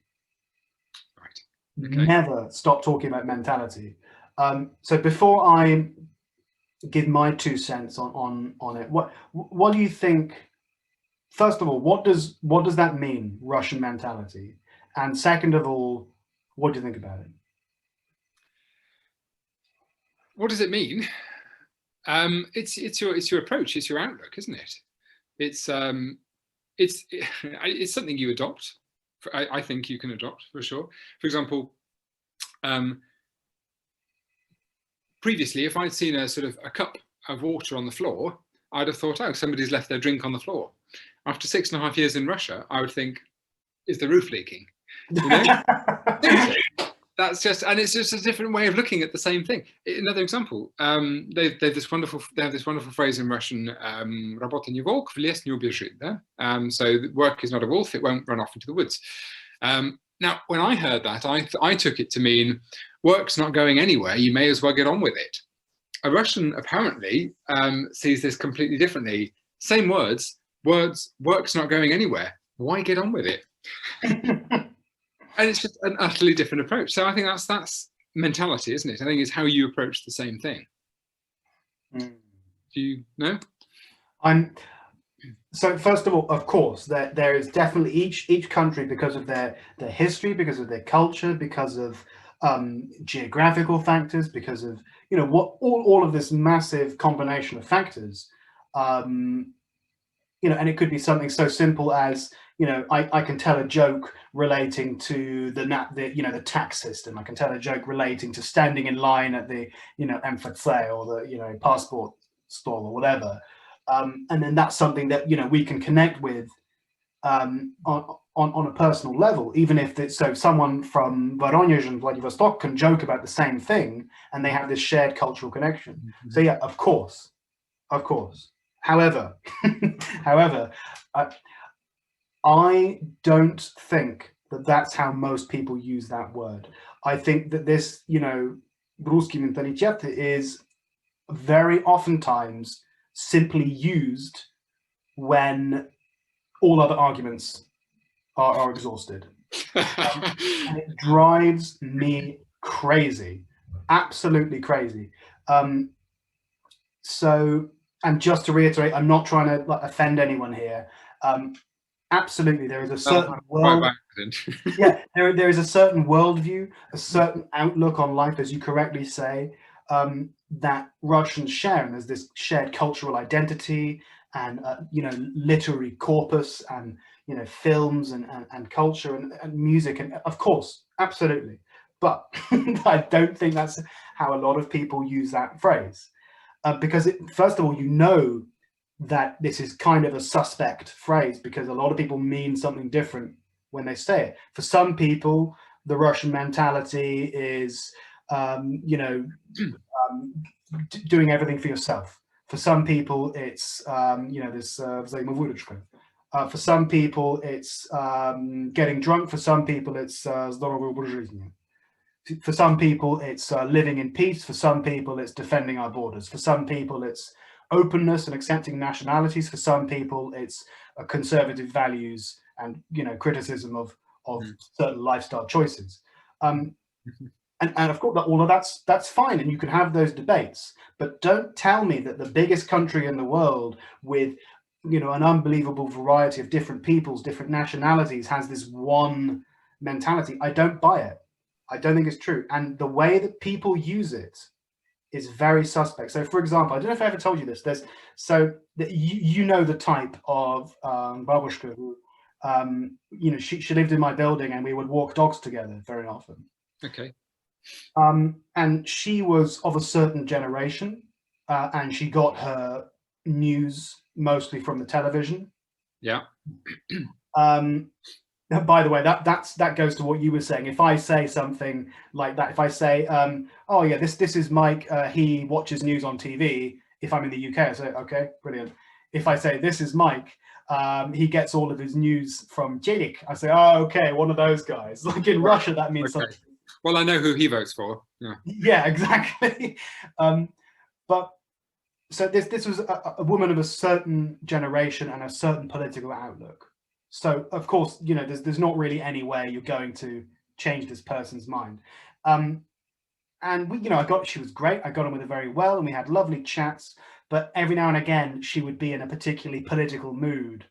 Right. Okay. Never stop talking about mentality. So before I give my 2 cents on it, what do you think? First of all, what does that mean, Russian mentality? And second of all, what do you think about it? What does it mean? It's your approach, it's your outlook, isn't it? It's something you adopt. I think you can adopt, for sure. For example, previously, if I'd seen a cup of water on the floor, I'd have thought, oh, somebody's left their drink on the floor. After 6.5 years in Russia, I would think, is the roof leaking? That's just, and it's just a different way of looking at the same thing. Another example, they have this wonderful phrase in Russian, "Работа не волк, в лес не убежит." So work is not a wolf; it won't run off into the woods. Now, when I heard that, I took it to mean work's not going anywhere. You may as well get on with it. A Russian apparently sees this completely differently. Same words, work's not going anywhere. Why get on with it? And it's just an utterly different approach. So I think that's mentality, isn't it? I think it's how you approach the same thing. Do you know? So first of all, of course, there is definitely each country, because of their history, because of their culture, because of geographical factors, because of what all of this massive combination of factors. And it could be something so simple as I can tell a joke relating to the tax system. I can tell a joke relating to standing in line at the MFC or the passport stall or whatever. And then that's something that we can connect with on a personal level, even if someone from Voronezh and Vladivostok can joke about the same thing, and they have this shared cultural connection. Mm-hmm. So yeah, of course. However, I don't think that that's how most people use that word. I think that this, русский менталитет is very oftentimes simply used when all other arguments are exhausted. And it drives me crazy, absolutely crazy. So, and just to reiterate, I'm not trying to offend anyone here. Absolutely, there is a certain world. Yeah, there is a certain worldview, a certain outlook on life, as you correctly say, that Russians share, and there's this shared cultural identity and literary corpus and films and culture and music, and of course, absolutely. But I don't think that's how a lot of people use that phrase, because first of all, that this is kind of a suspect phrase, because a lot of people mean something different when they say it. For some people, the Russian mentality is, doing everything for yourself. For some people, it's, this взаимовыручка. For some people, it's getting drunk. For some people, it's здоровый образ жизни. For some people, it's living in peace. For some people, it's defending our borders. For some people, it's openness and accepting nationalities. For some people, it's conservative values and criticism of certain lifestyle choices. And of course, all of that's fine, and you can have those debates. But don't tell me that the biggest country in the world, with an unbelievable variety of different peoples, different nationalities, has this one mentality. I don't buy it. I don't think it's true. And the way that people use it is very suspect. So, for example, I don't know if I ever told you this. You know the type of babushka who, she lived in my building, and we would walk dogs together very often. Okay. And she was of a certain generation, and she got her news mostly from the television. Yeah. By the way, that goes to what you were saying. If I say something like that, if I say, "Oh yeah, this is Mike. He watches news on TV." If I'm in the UK, I say, "Okay, brilliant." If I say, "This is Mike. He gets all of his news from Jelik," I say, "Oh, okay, one of those guys." Like in Russia, that means something. Well, I know who he votes for. Yeah, exactly. But so this was a woman of a certain generation and a certain political outlook. So of course, there's not really any way you're going to change this person's mind. And she was great. I got on with her very well, and we had lovely chats. But every now and again, she would be in a particularly political mood,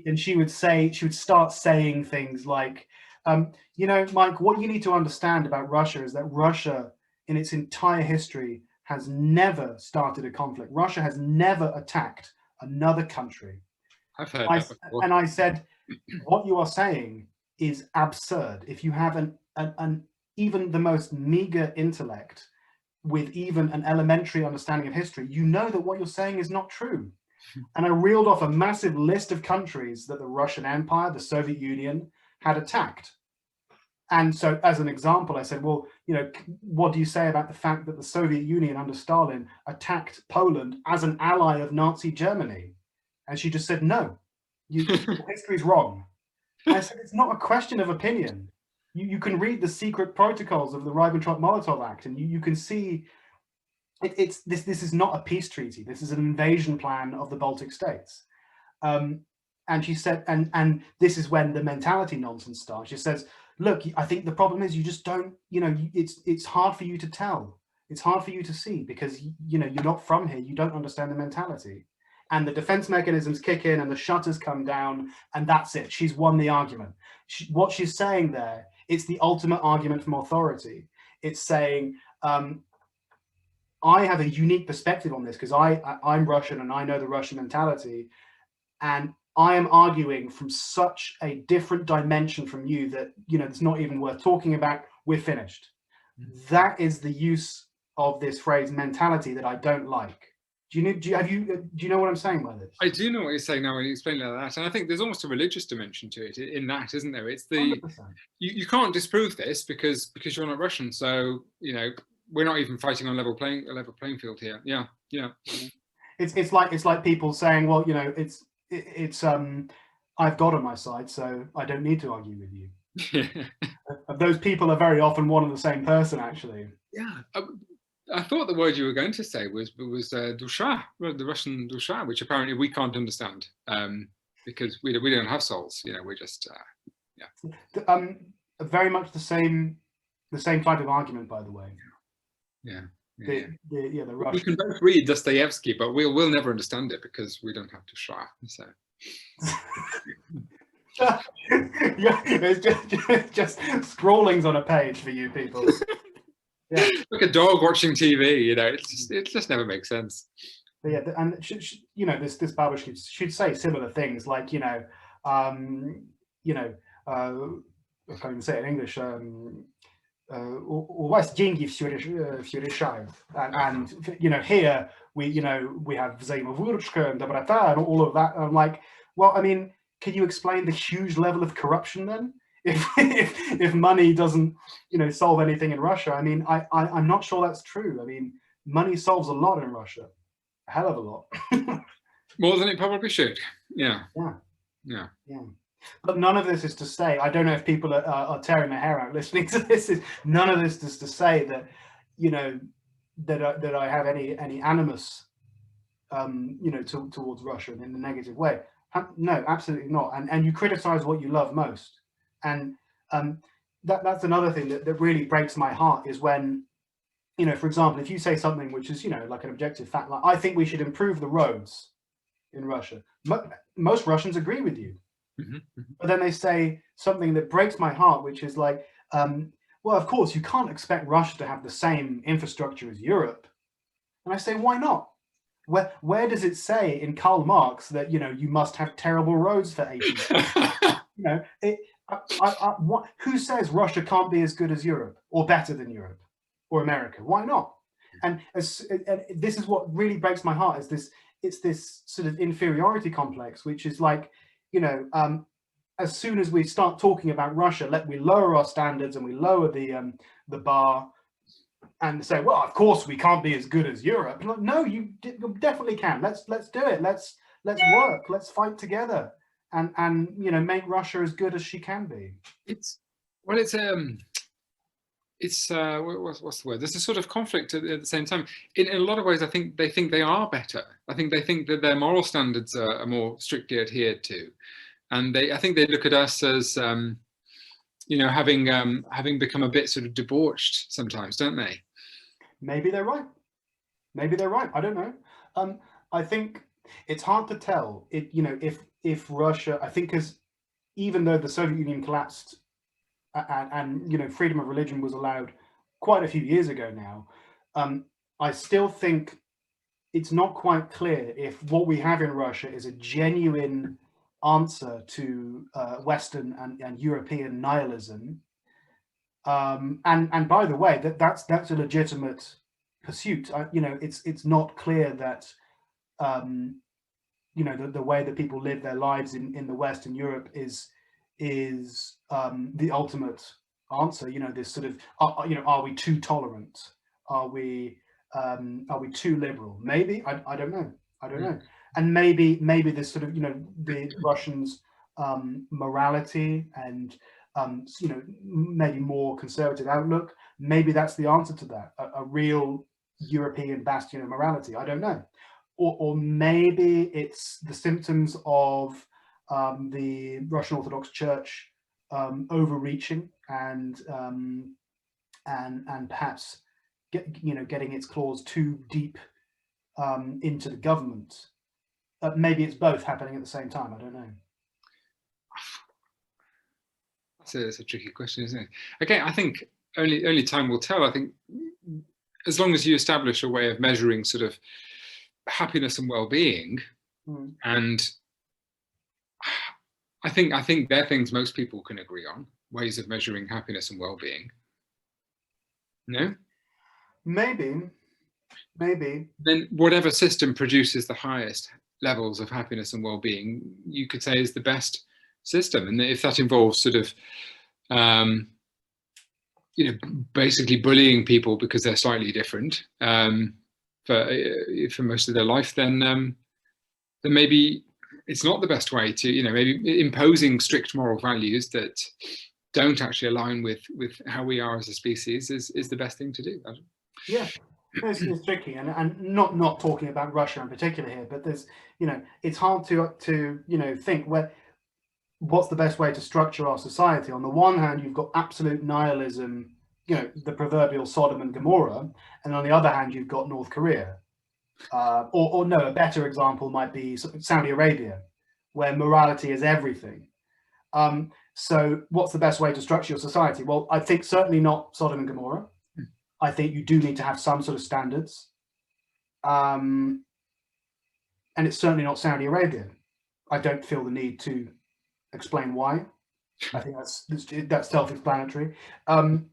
and she would start saying things like, Mike, what you need to understand about Russia is that Russia, in its entire history, has never started a conflict. Russia has never attacked another country. I've heard that before. And I said, what you are saying is absurd. If you have an even the most meager intellect with even an elementary understanding of history, you know that what you're saying is not true. And I reeled off a massive list of countries that the Russian Empire, the Soviet Union, had attacked. And so as an example, I said, well, what do you say about the fact that the Soviet Union under Stalin attacked Poland as an ally of Nazi Germany? And she just said, no, history's wrong. And I said, it's not a question of opinion. You can read the secret protocols of the Ribbentrop-Molotov Act, and you can see this is not a peace treaty. This is an invasion plan of the Baltic states. And she said, and this is when the mentality nonsense starts. She says, look, I think the problem is you just don't, it's hard for you to tell. It's hard for you to see because, you're not from here. You don't understand the mentality. And the defense mechanisms kick in and the shutters come down, and that's it. She's won the argument. What she's saying there, it's the ultimate argument from authority. It's saying, I have a unique perspective on this because I'm Russian and I know the Russian mentality. And I am arguing from such a different dimension from you that, it's not even worth talking about. We're finished. That is the use of this phrase mentality that I don't like. Do you know what I'm saying by this? I do know what you're saying now when you explain it like that. And I think there's almost a religious dimension to it in that, isn't there? It's the, you can't disprove this because you're not Russian. So, we're not even fighting on a level playing field here. Yeah. Yeah. It's like people saying, well, it's I've God on my side, so I don't need to argue with you. Those people are very often one and the same person, actually. Yeah. I thought the word you were going to say was dusha, the Russian dusha, which apparently we can't understand because we don't have souls. We're just very much the same type of argument, by the way. Yeah. The Russian. We can both read Dostoevsky, but we'll never understand it because we don't have dusha. So. Yeah, it's just scrawlings on a page for you people. Yeah. Like a dog watching TV, it just never makes sense. But yeah, and this babushka should say similar things like I can't even say it in English. У вас деньги все решают, and here we have взаимовыручка and доброта and all of that. And I'm like, well, I mean, can you explain the huge level of corruption then? If money doesn't solve anything in Russia, I mean, I'm not sure that's true. I mean, money solves a lot in Russia, a hell of a lot. More than it probably should. Yeah. But none of this is to say, I don't know if people are tearing their hair out listening to this. None of this is to say that that I have any animus towards Russia in a negative way. No, absolutely not. And you criticize what you love most. And that's another thing that really breaks my heart is when, for example, if you say something which is, like an objective fact, like I think we should improve the roads in Russia. Most Russians agree with you. Mm-hmm, mm-hmm. But then they say something that breaks my heart, which is like, well, of course, you can't expect Russia to have the same infrastructure as Europe. And I say, why not? Where does it say in Karl Marx that, you must have terrible roads for 80 years? Who says Russia can't be as good as Europe or better than Europe or America? Why not? And this is what really breaks my heart is it's this sort of inferiority complex, which is like, as soon as we start talking about Russia, we lower our standards and we lower the bar and say, well, of course we can't be as good as Europe. Like, no, you definitely can. Let's do it. Let's work. Let's fight together and make Russia as good as she can be. It's what's the word? There's a sort of conflict at the same time. In a lot of ways, I think they are better. I think they think that their moral standards are more strictly adhered to, and I think they look at us as having become a bit sort of debauched sometimes, don't they? Maybe they're right. I don't know. I think it's hard to tell. If Russia, I think, because even though the Soviet Union collapsed and freedom of religion was allowed quite a few years ago now, I still think it's not quite clear if what we have in Russia is a genuine answer to Western and European nihilism. And by the way, that's a legitimate pursuit. It's not clear that the way that people live their lives in the West and Europe is the ultimate answer. This sort of are we too tolerant? Are we too liberal? Maybe I don't know. And maybe this sort of the Russians' morality and maybe more conservative outlook. Maybe that's the answer to that. A real European bastion of morality. I don't know. Or maybe it's the symptoms of the Russian Orthodox Church overreaching and perhaps getting its claws too deep into the government. Maybe it's both happening at the same time. I don't know. It's a tricky question, isn't it? Again, I think only time will tell. I think as long as you establish a way of measuring sort of happiness and well-being, and I think they're things most people can agree on, ways of measuring happiness and well-being. No? Maybe. Then whatever system produces the highest levels of happiness and well-being, you could say is the best system. And if that involves sort of basically bullying people because they're slightly different for most of their life, then maybe it's not the best way to, maybe imposing strict moral values that don't actually align with how we are as a species is the best thing to do. Yeah. It's tricky, and not talking about Russia in particular here, but there's it's hard to think what's the best way to structure our society. On the one hand, you've got absolute nihilism, the proverbial Sodom and Gomorrah, and on the other hand, you've got North Korea. Or no, a better example might be Saudi Arabia, where morality is everything. So what's the best way to structure your society? Well, I think certainly not Sodom and Gomorrah. I think you do need to have some sort of standards. And it's certainly not Saudi Arabia. I don't feel the need to explain why. I think that's self-explanatory.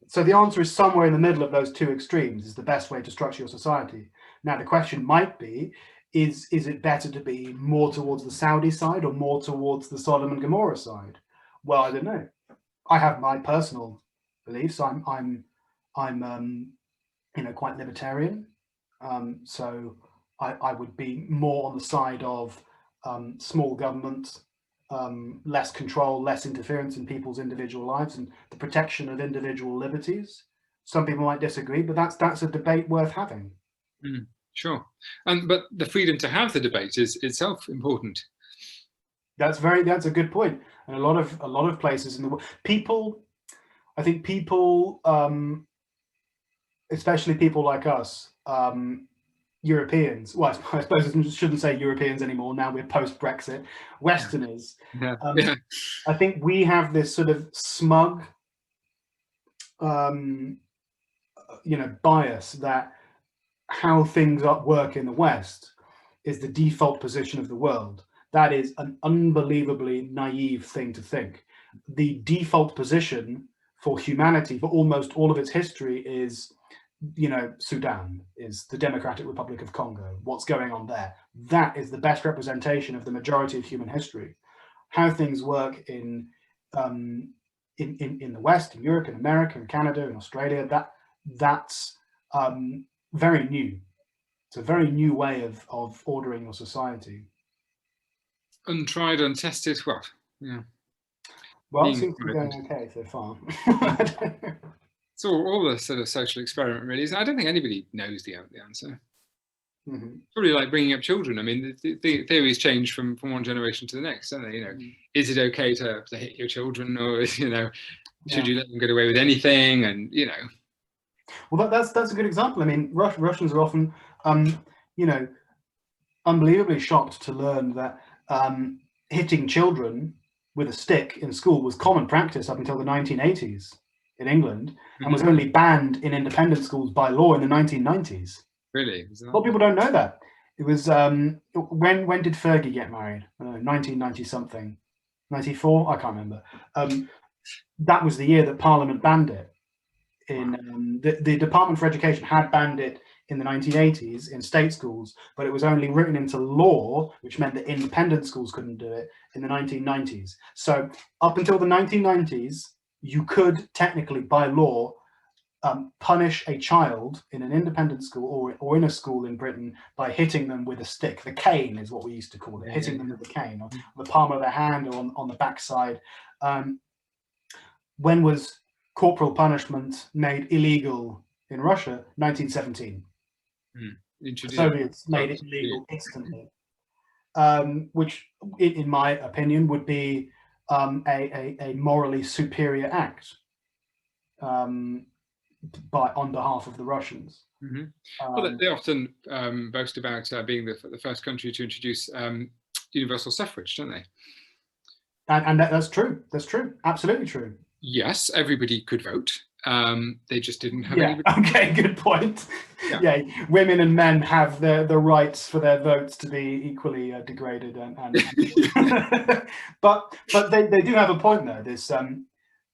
So the answer is somewhere in the middle of those two extremes is the best way to structure your society. Now, the question might be, is it better to be more towards the Saudi side or more towards the Sodom and Gomorrah side? Well, I don't know. I have my personal beliefs. I'm quite libertarian. So I would be more on the side of small government, less control, less interference in people's individual lives, and the protection of individual liberties. Some people might disagree, but that's a debate worth having. Sure. But the freedom to have the debate is itself important. That's a good point. And a lot of places in the world, I think people, especially people like us, Europeans, well, I suppose I shouldn't say Europeans anymore. Now we're post-Brexit, Westerners. Yeah. Yeah. I think we have this sort of smug, bias that how things work in the West is the default position of the world. That is an unbelievably naive thing to think. The default position for humanity, for almost all of its history, is, Sudan, is the Democratic Republic of Congo. What's going on there? That is the best representation of the majority of human history. How things work in the West, in Europe, in America, in Canada, in Australia, that's very new. It's a very new way of ordering your society. Untried, untested. Well, yeah. Well, it seems to be going okay so far. It's all a sort of social experiment, really. I don't think anybody knows the answer. Mm-hmm. Probably like bringing up children. I mean, the theories change from one generation to the next, don't they? Is it okay to hit your children, or should you let them get away with anything? And well, that's a good example. I mean, Russians are often, unbelievably shocked to learn that hitting children with a stick in school was common practice up until the 1980s in England, and was only banned in independent schools by law in the 1990s. Really? A lot of people don't know that. It was when did Fergie get married? 1990 something, 94. I can't remember. That was the year that Parliament banned it. In the Department for Education had banned it in the 1980s in state schools, but it was only written into law, which meant that independent schools couldn't do it, in the 1990s. So up until the 1990s, you could technically, by law, punish a child in an independent school or in a school in Britain by hitting them with a stick. The cane is what we used to call it, hitting them with the cane on the palm of their hand or on the backside. When was corporal punishment made illegal in Russia? 1917. The Soviets made it illegal instantly, which, in my opinion, would be a morally superior act on behalf of the Russians. Well, they often boast about being the first country to introduce universal suffrage, don't they? And that's true. That's true. Absolutely true. Yes, everybody could vote. They just didn't have anybody. Okay, good point. Yeah, women and men have the rights for their votes to be equally degraded, but they do have a point there. This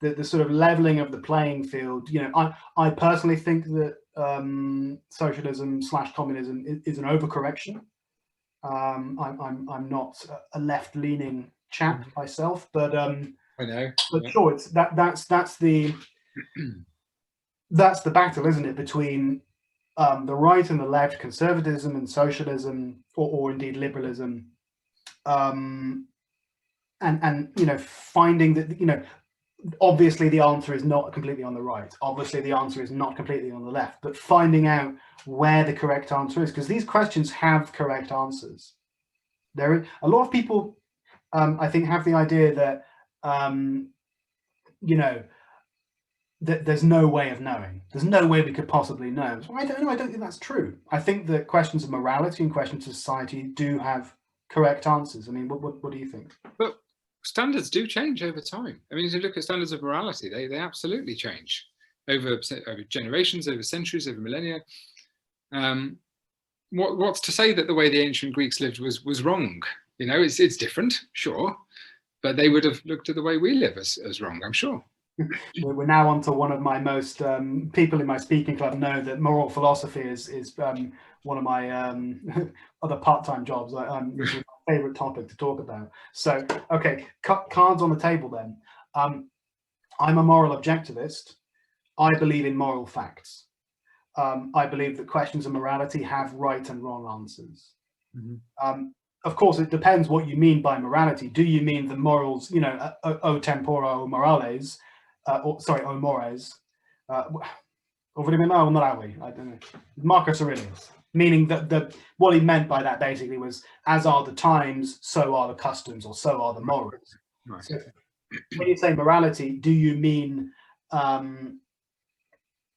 the sort of leveling of the playing field. I personally think that socialism / communism is an overcorrection. I'm not a left-leaning chap myself, but I know. But sure, it's that's the that's the battle, isn't it, between the right and the left, conservatism and socialism, or indeed liberalism, and finding that obviously the answer is not completely on the right. Obviously the answer is not completely on the left, but finding out where the correct answer is, because these questions have correct answers. There are a lot of people, I think, have the idea that that there's no way of knowing. There's no way we could possibly know. So I don't know. I don't think that's true. I think that questions of morality and questions of society do have correct answers. I mean, what do you think? But standards do change over time. I mean, if you look at standards of morality, they absolutely change over generations, over centuries, over millennia. What's to say that the way the ancient Greeks lived was wrong? It's different, sure, but they would have looked at the way we live as wrong, I'm sure. We're now on to one of my most people in my speaking club know that moral philosophy is one of my other part-time jobs. This is my favorite topic to talk about. So, okay, cards on the table then. I'm a moral objectivist. I believe in moral facts. I believe that questions of morality have right and wrong answers. Of course, it depends what you mean by morality. Do you mean the morals, o tempora o morales, o mores, o I don't know, Marcus Aurelius. Meaning that what he meant by that basically was, as are the times, so are the customs, or so are the morals. Right. So when you say morality, do you mean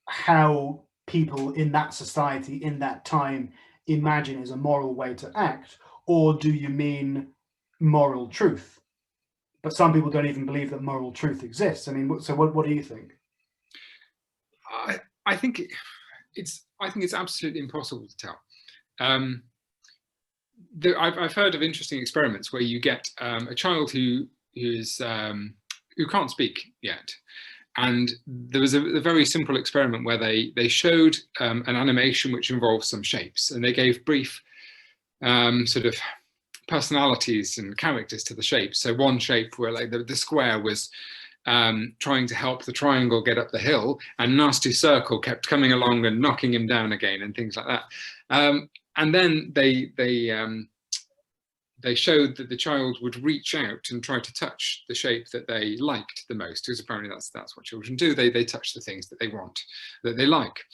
how people in that society, in that time, imagine is a moral way to act, or do you mean moral truth? But some people don't even believe that moral truth exists. I mean, so what do you think? I think it's absolutely impossible to tell. I've heard of interesting experiments where you get a child who can't speak yet, and there was a very simple experiment where they showed an animation which involved some shapes, and they gave brief sort of personalities and characters to the shapes. So one shape where like the square was trying to help the triangle get up the hill, and nasty circle kept coming along and knocking him down again, and things like that. And then they showed that the child would reach out and try to touch the shape that they liked the most, because apparently that's what children do. They touch the things that they want, that they like.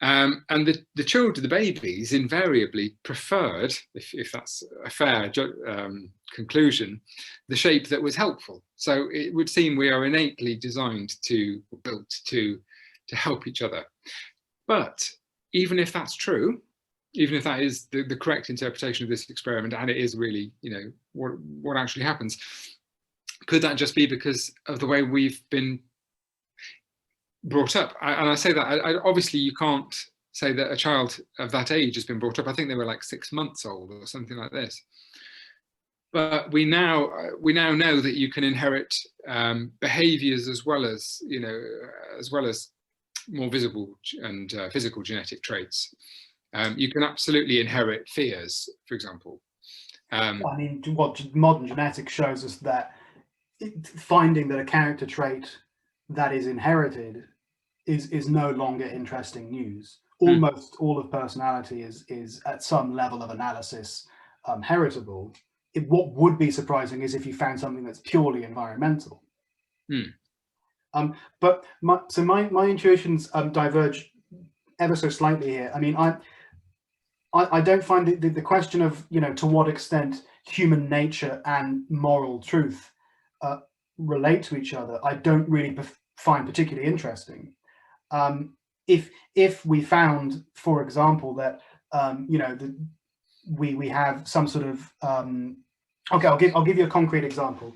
And the children, the babies, invariably preferred, if that's a fair conclusion, the shape that was helpful. So it would seem we are innately designed built to help each other. But even if that's true, even if that is the correct interpretation of this experiment, and it is really, what actually happens, could that just be because of the way we've been brought up? And I say that, obviously you can't say that a child of that age has been brought up. I think they were like 6 months old or something like this. But we now know that you can inherit behaviors as well as more visible and physical genetic traits. You can absolutely inherit fears, for example. I mean, what modern genetics shows us that finding that a character trait that is inherited is no longer interesting news. Almost all of personality is at some level of analysis heritable. What would be surprising is if you found something that's purely environmental. But my intuitions diverge ever so slightly here. I mean, I don't find the question of, to what extent human nature and moral truth relate to each other, I don't really find particularly interesting. If we found, for example, that we have some sort of okay, I'll give you a concrete example.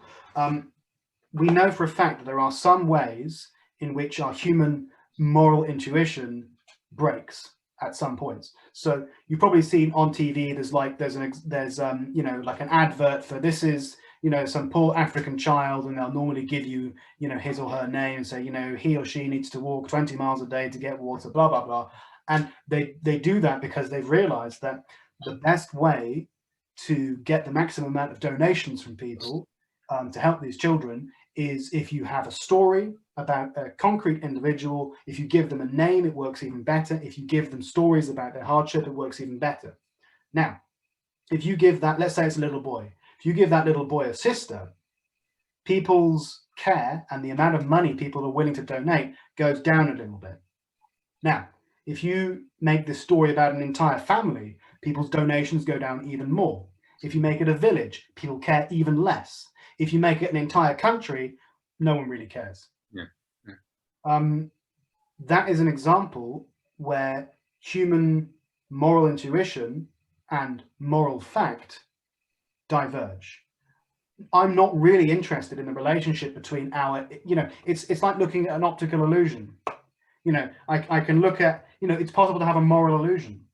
We know for a fact that there are some ways in which our human moral intuition breaks at some points. So you've probably seen on TV, there's like an advert for, this is some poor African child, and they'll normally give you his or her name and say he or she needs to walk 20 miles a day to get water, blah blah blah. And they do that because they've realized that the best way to get the maximum amount of donations from people to help these children is if you have a story about a concrete individual. If you give them a name, it works even better. If you give them stories about their hardship, it works even better. Now, if you give that, let's say it's a little boy, if you give that little boy a sister, people's care and the amount of money people are willing to donate goes down a little bit. Now, if you make this story about an entire family, people's donations go down even more. If you make it a village, people care even less. If you make it an entire country, no one really cares. That is an example where human moral intuition and moral fact diverge. I'm not really interested in the relationship between it's like looking at an optical illusion. I can look at, it's possible to have a moral illusion.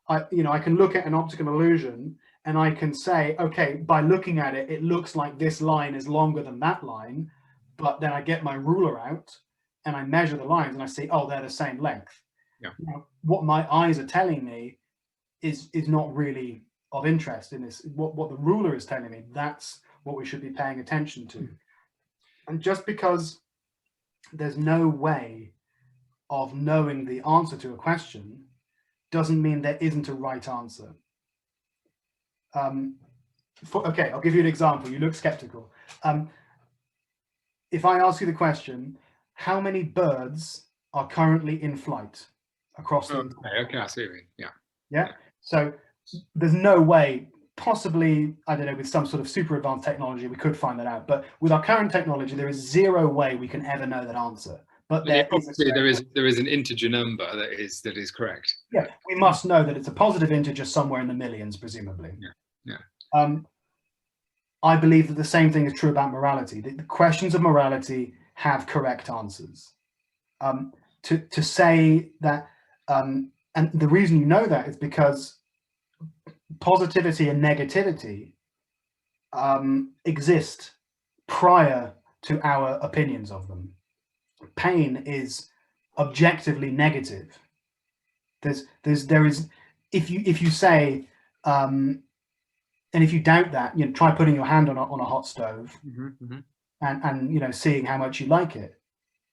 I can look at an optical illusion and I can say, okay, by looking at it, it looks like this line is longer than that line, but then I get my ruler out and I measure the lines and I see, oh, they're the same length. Now, what my eyes are telling me is not really of interest in this. What the ruler is telling me, that's what we should be paying attention to. And just because there's no way of knowing the answer to a question doesn't mean there isn't a right answer. Okay, I'll give you an example. You look skeptical. If I ask you the question, how many birds are currently in flight across the okay, I see what you mean. Yeah. So there's no way, possibly, I don't know, with some sort of super advanced technology, we could find that out. But with our current technology, there is zero way we can ever know that answer. But Yeah, there is obviously there is an integer number that is correct. yeah, we must know that it's a positive integer somewhere in the millions, presumably. Yeah. I believe that the same thing is true about morality. The questions of morality have correct answers. To say that, and the reason you know that is because positivity and negativity exist prior to our opinions of them. Pain is objectively negative. There is, if you say, and if you doubt that, try putting your hand on a hot stove and seeing how much you like it.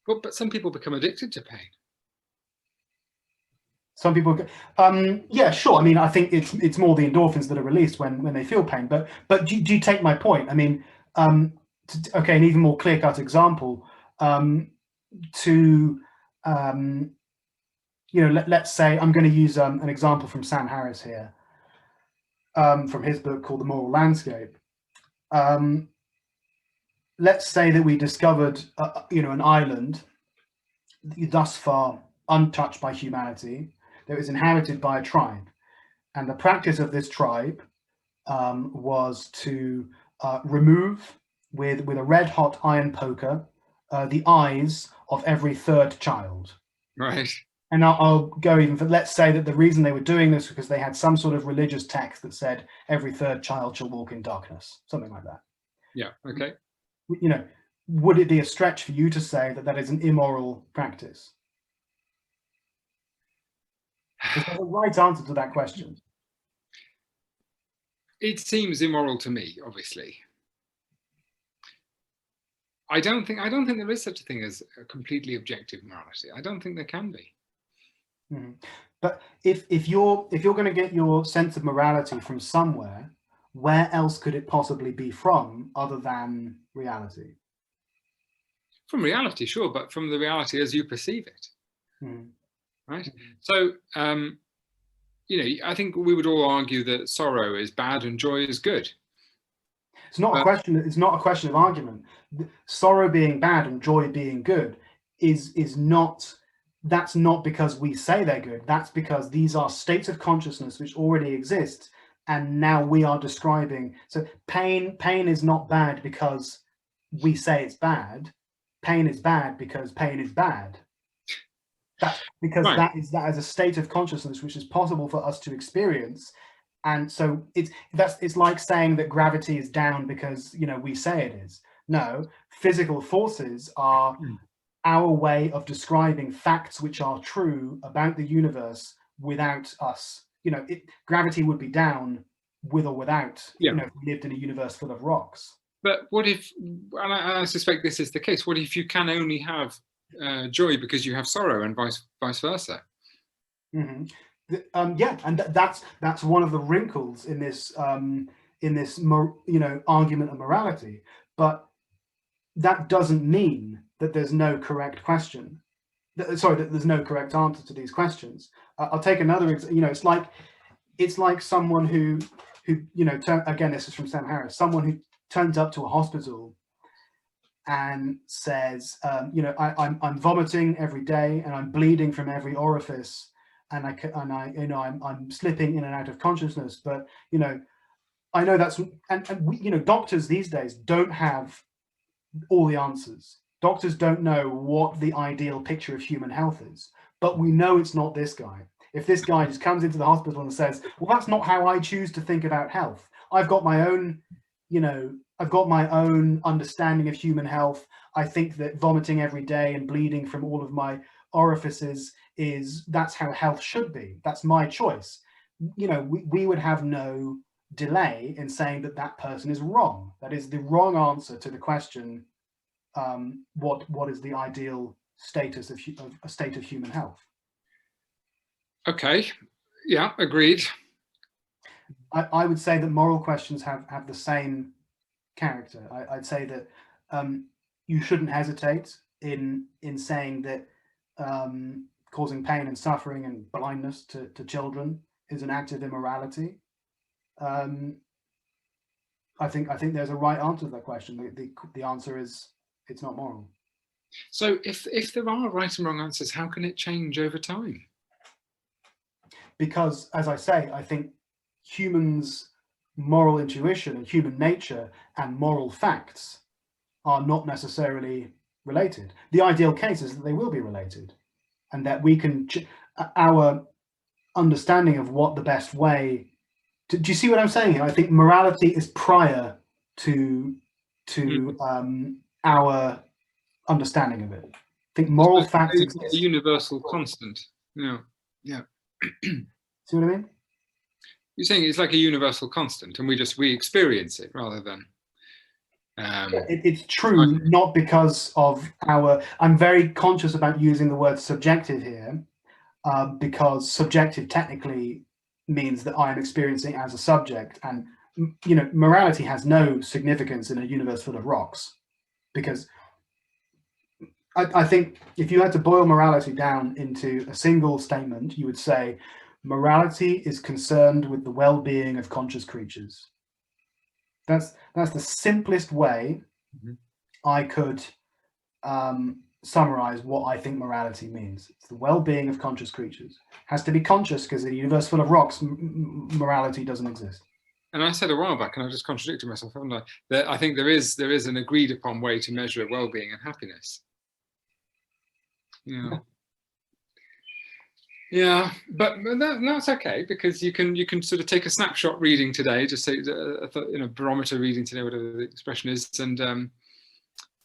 Well, but some people become addicted to pain. Some people, yeah, sure. I mean, I think it's more the endorphins that are released when they feel pain. But do you take my point? I mean, okay, an even more clear-cut example. Let's say I'm going to use an example from Sam Harris here, from his book called The Moral Landscape. Let's say that we discovered, an island thus far untouched by humanity that was inhabited by a tribe, and the practice of this tribe was to remove with a red-hot iron poker the eyes of every third child. Right. And I'll go even for, let's say that the reason they were doing this was because they had some sort of religious text that said every third child shall walk in darkness, something like that. Yeah. Okay. Would it be a stretch for you to say that is an immoral practice? Is there a right answer to that question? It seems immoral to me, obviously. I don't think there is such a thing as a completely objective morality. I don't think there can be. Mm-hmm. But if you're going to get your sense of morality from somewhere, where else could it possibly be from other than reality? From reality, sure, but from the reality as you perceive it. Mm-hmm. Right. So, I think we would all argue that sorrow is bad and joy is good. It's not a question. It's not a question of argument. Sorrow being bad and joy being good is not. That's not because we say they're good. That's because these are states of consciousness which already exist, and now we are describing. So pain is not bad because we say it's bad. Pain is bad because pain is bad. That's because right. that is a state of consciousness which is possible for us to experience. And so it's like saying that gravity is down because we say it is. No, physical forces are our way of describing facts which are true about the universe without us. Gravity would be down with or without, if we lived in a universe full of rocks. But what if, and I suspect this is the case, what if you can only have joy because you have sorrow and vice versa? Mm-hmm. And that's one of the wrinkles in this argument of morality. But that doesn't mean that there's no correct question. That there's no correct answer to these questions. I'll take another example. It's like someone who again, this is from Sam Harris. Someone who turns up to a hospital and says, I'm vomiting every day and I'm bleeding from every orifice. And I'm slipping in and out of consciousness, but I know that's and doctors these days don't have all the answers. Doctors don't know what the ideal picture of human health is, but we know it's not this guy. If this guy just comes into the hospital and says, "Well, that's not how I choose to think about health. I've got my own, understanding of human health. I think that vomiting every day and bleeding from all of my orifices that's how health should be. That's my choice." We would have no delay in saying that person is wrong. That is the wrong answer to the question, what is the ideal status of a state of human health? Okay, yeah, agreed. I would say that moral questions have the same character. I'd say that you shouldn't hesitate in saying that causing pain and suffering and blindness to children is an act of immorality, I think there's a right answer to that question. The answer is it's not moral. So if there are right and wrong answers, how can it change over time? Because, as I say, I think humans' moral intuition and human nature and moral facts are not necessarily related. The ideal case is that they will be related, and that we can our understanding of what the best way do you see what I'm saying here? I think morality is prior to our understanding of it. I think moral facts exist. A universal constant. Yeah. See what I mean? You're saying it's like a universal constant, and we experience it rather than. It's true, not because of our. I'm very conscious about using the word subjective here, because subjective technically means that I am experiencing as a subject, and morality has no significance in a universe full of rocks, because I think if you had to boil morality down into a single statement, you would say morality is concerned with the well-being of conscious creatures. That's the simplest way I could summarize what I think morality means. It's the well-being of conscious creatures. Has to be conscious, because in a universe full of rocks, morality doesn't exist. And I said a while back, and I just contradicted myself, haven't I? That I think there is an agreed upon way to measure well-being and happiness. Yeah, but that's okay, because you can sort of take a snapshot reading today, just say barometer reading today, whatever the expression is, and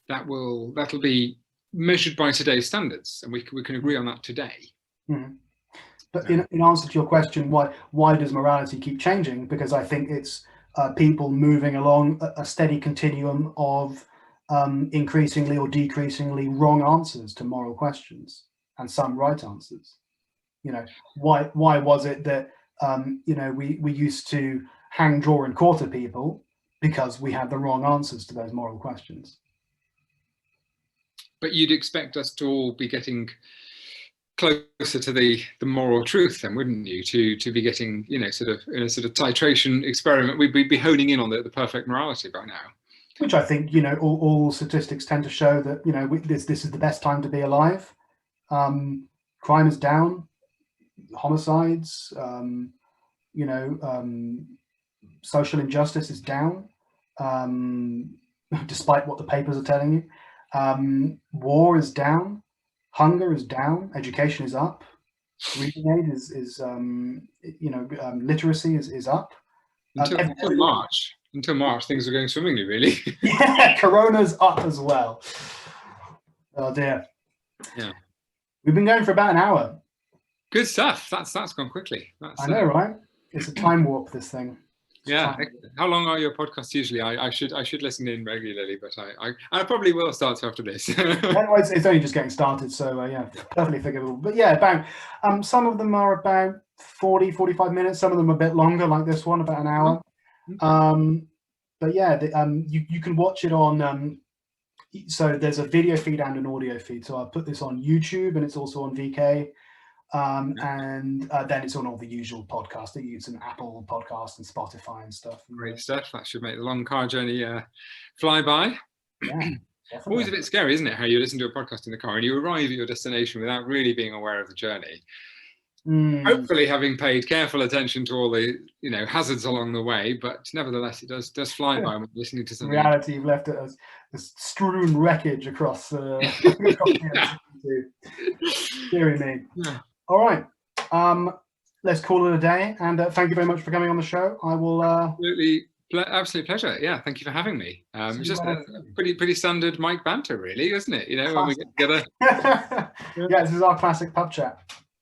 that'll be measured by today's standards, and we can agree on that today. Mm-hmm. But in answer to your question, why does morality keep changing? Because I think it's people moving along a steady continuum of increasingly or decreasingly wrong answers to moral questions, and some right answers. Why was it that we used to hang, draw, and quarter people? Because we had the wrong answers to those moral questions. But you'd expect us to all be getting closer to the moral truth, then, wouldn't you? To be getting, sort of in a sort of titration experiment, we'd be honing in on the perfect morality by now. Which I think, all statistics tend to show that, this is the best time to be alive. Crime is down, homicides, social injustice is down, despite what the papers are telling you. War is down, hunger is down, education is up, reading aid is literacy is up. Until March, things are going swimmingly, really. Yeah, Corona's up as well. Oh dear. Yeah. We've been going for about an hour. Good stuff. That's gone quickly. I know, right? It's a time warp, this thing. Yeah. How long are your podcasts usually? I should listen in regularly, but I probably will start after this. Otherwise, it's only just getting started, so yeah, perfectly forgivable. But yeah, about some of them are about 40-45 minutes. Some of them are a bit longer, like this one, about an hour. But yeah, you can watch it on. So there's a video feed and an audio feed. So I'll put this on YouTube, and it's also on VK. And then it's on all the usual podcasts that you use, an Apple podcast and Spotify and stuff. Great stuff. That should make the long car journey fly by. Yeah, always a bit scary, isn't it, how you listen to a podcast in the car and you arrive at your destination without really being aware of the journey. Hopefully having paid careful attention to all the hazards along the way, but nevertheless it does fly by when listening to something. In reality, you've left it as strewn wreckage across Deary me. Yeah. All right, let's call it a day, and thank you very much for coming on the show. I will absolute pleasure. Yeah, thank you for having me. It's just a pretty standard Mike banter, really, isn't it? When we get together. Yeah, this is our classic pub chat.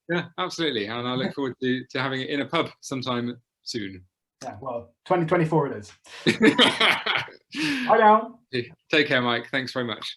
Yeah, absolutely, and I look forward to having it in a pub sometime soon. Yeah, well, 2024 it is. Bye now. Take care, Mike. Thanks very much.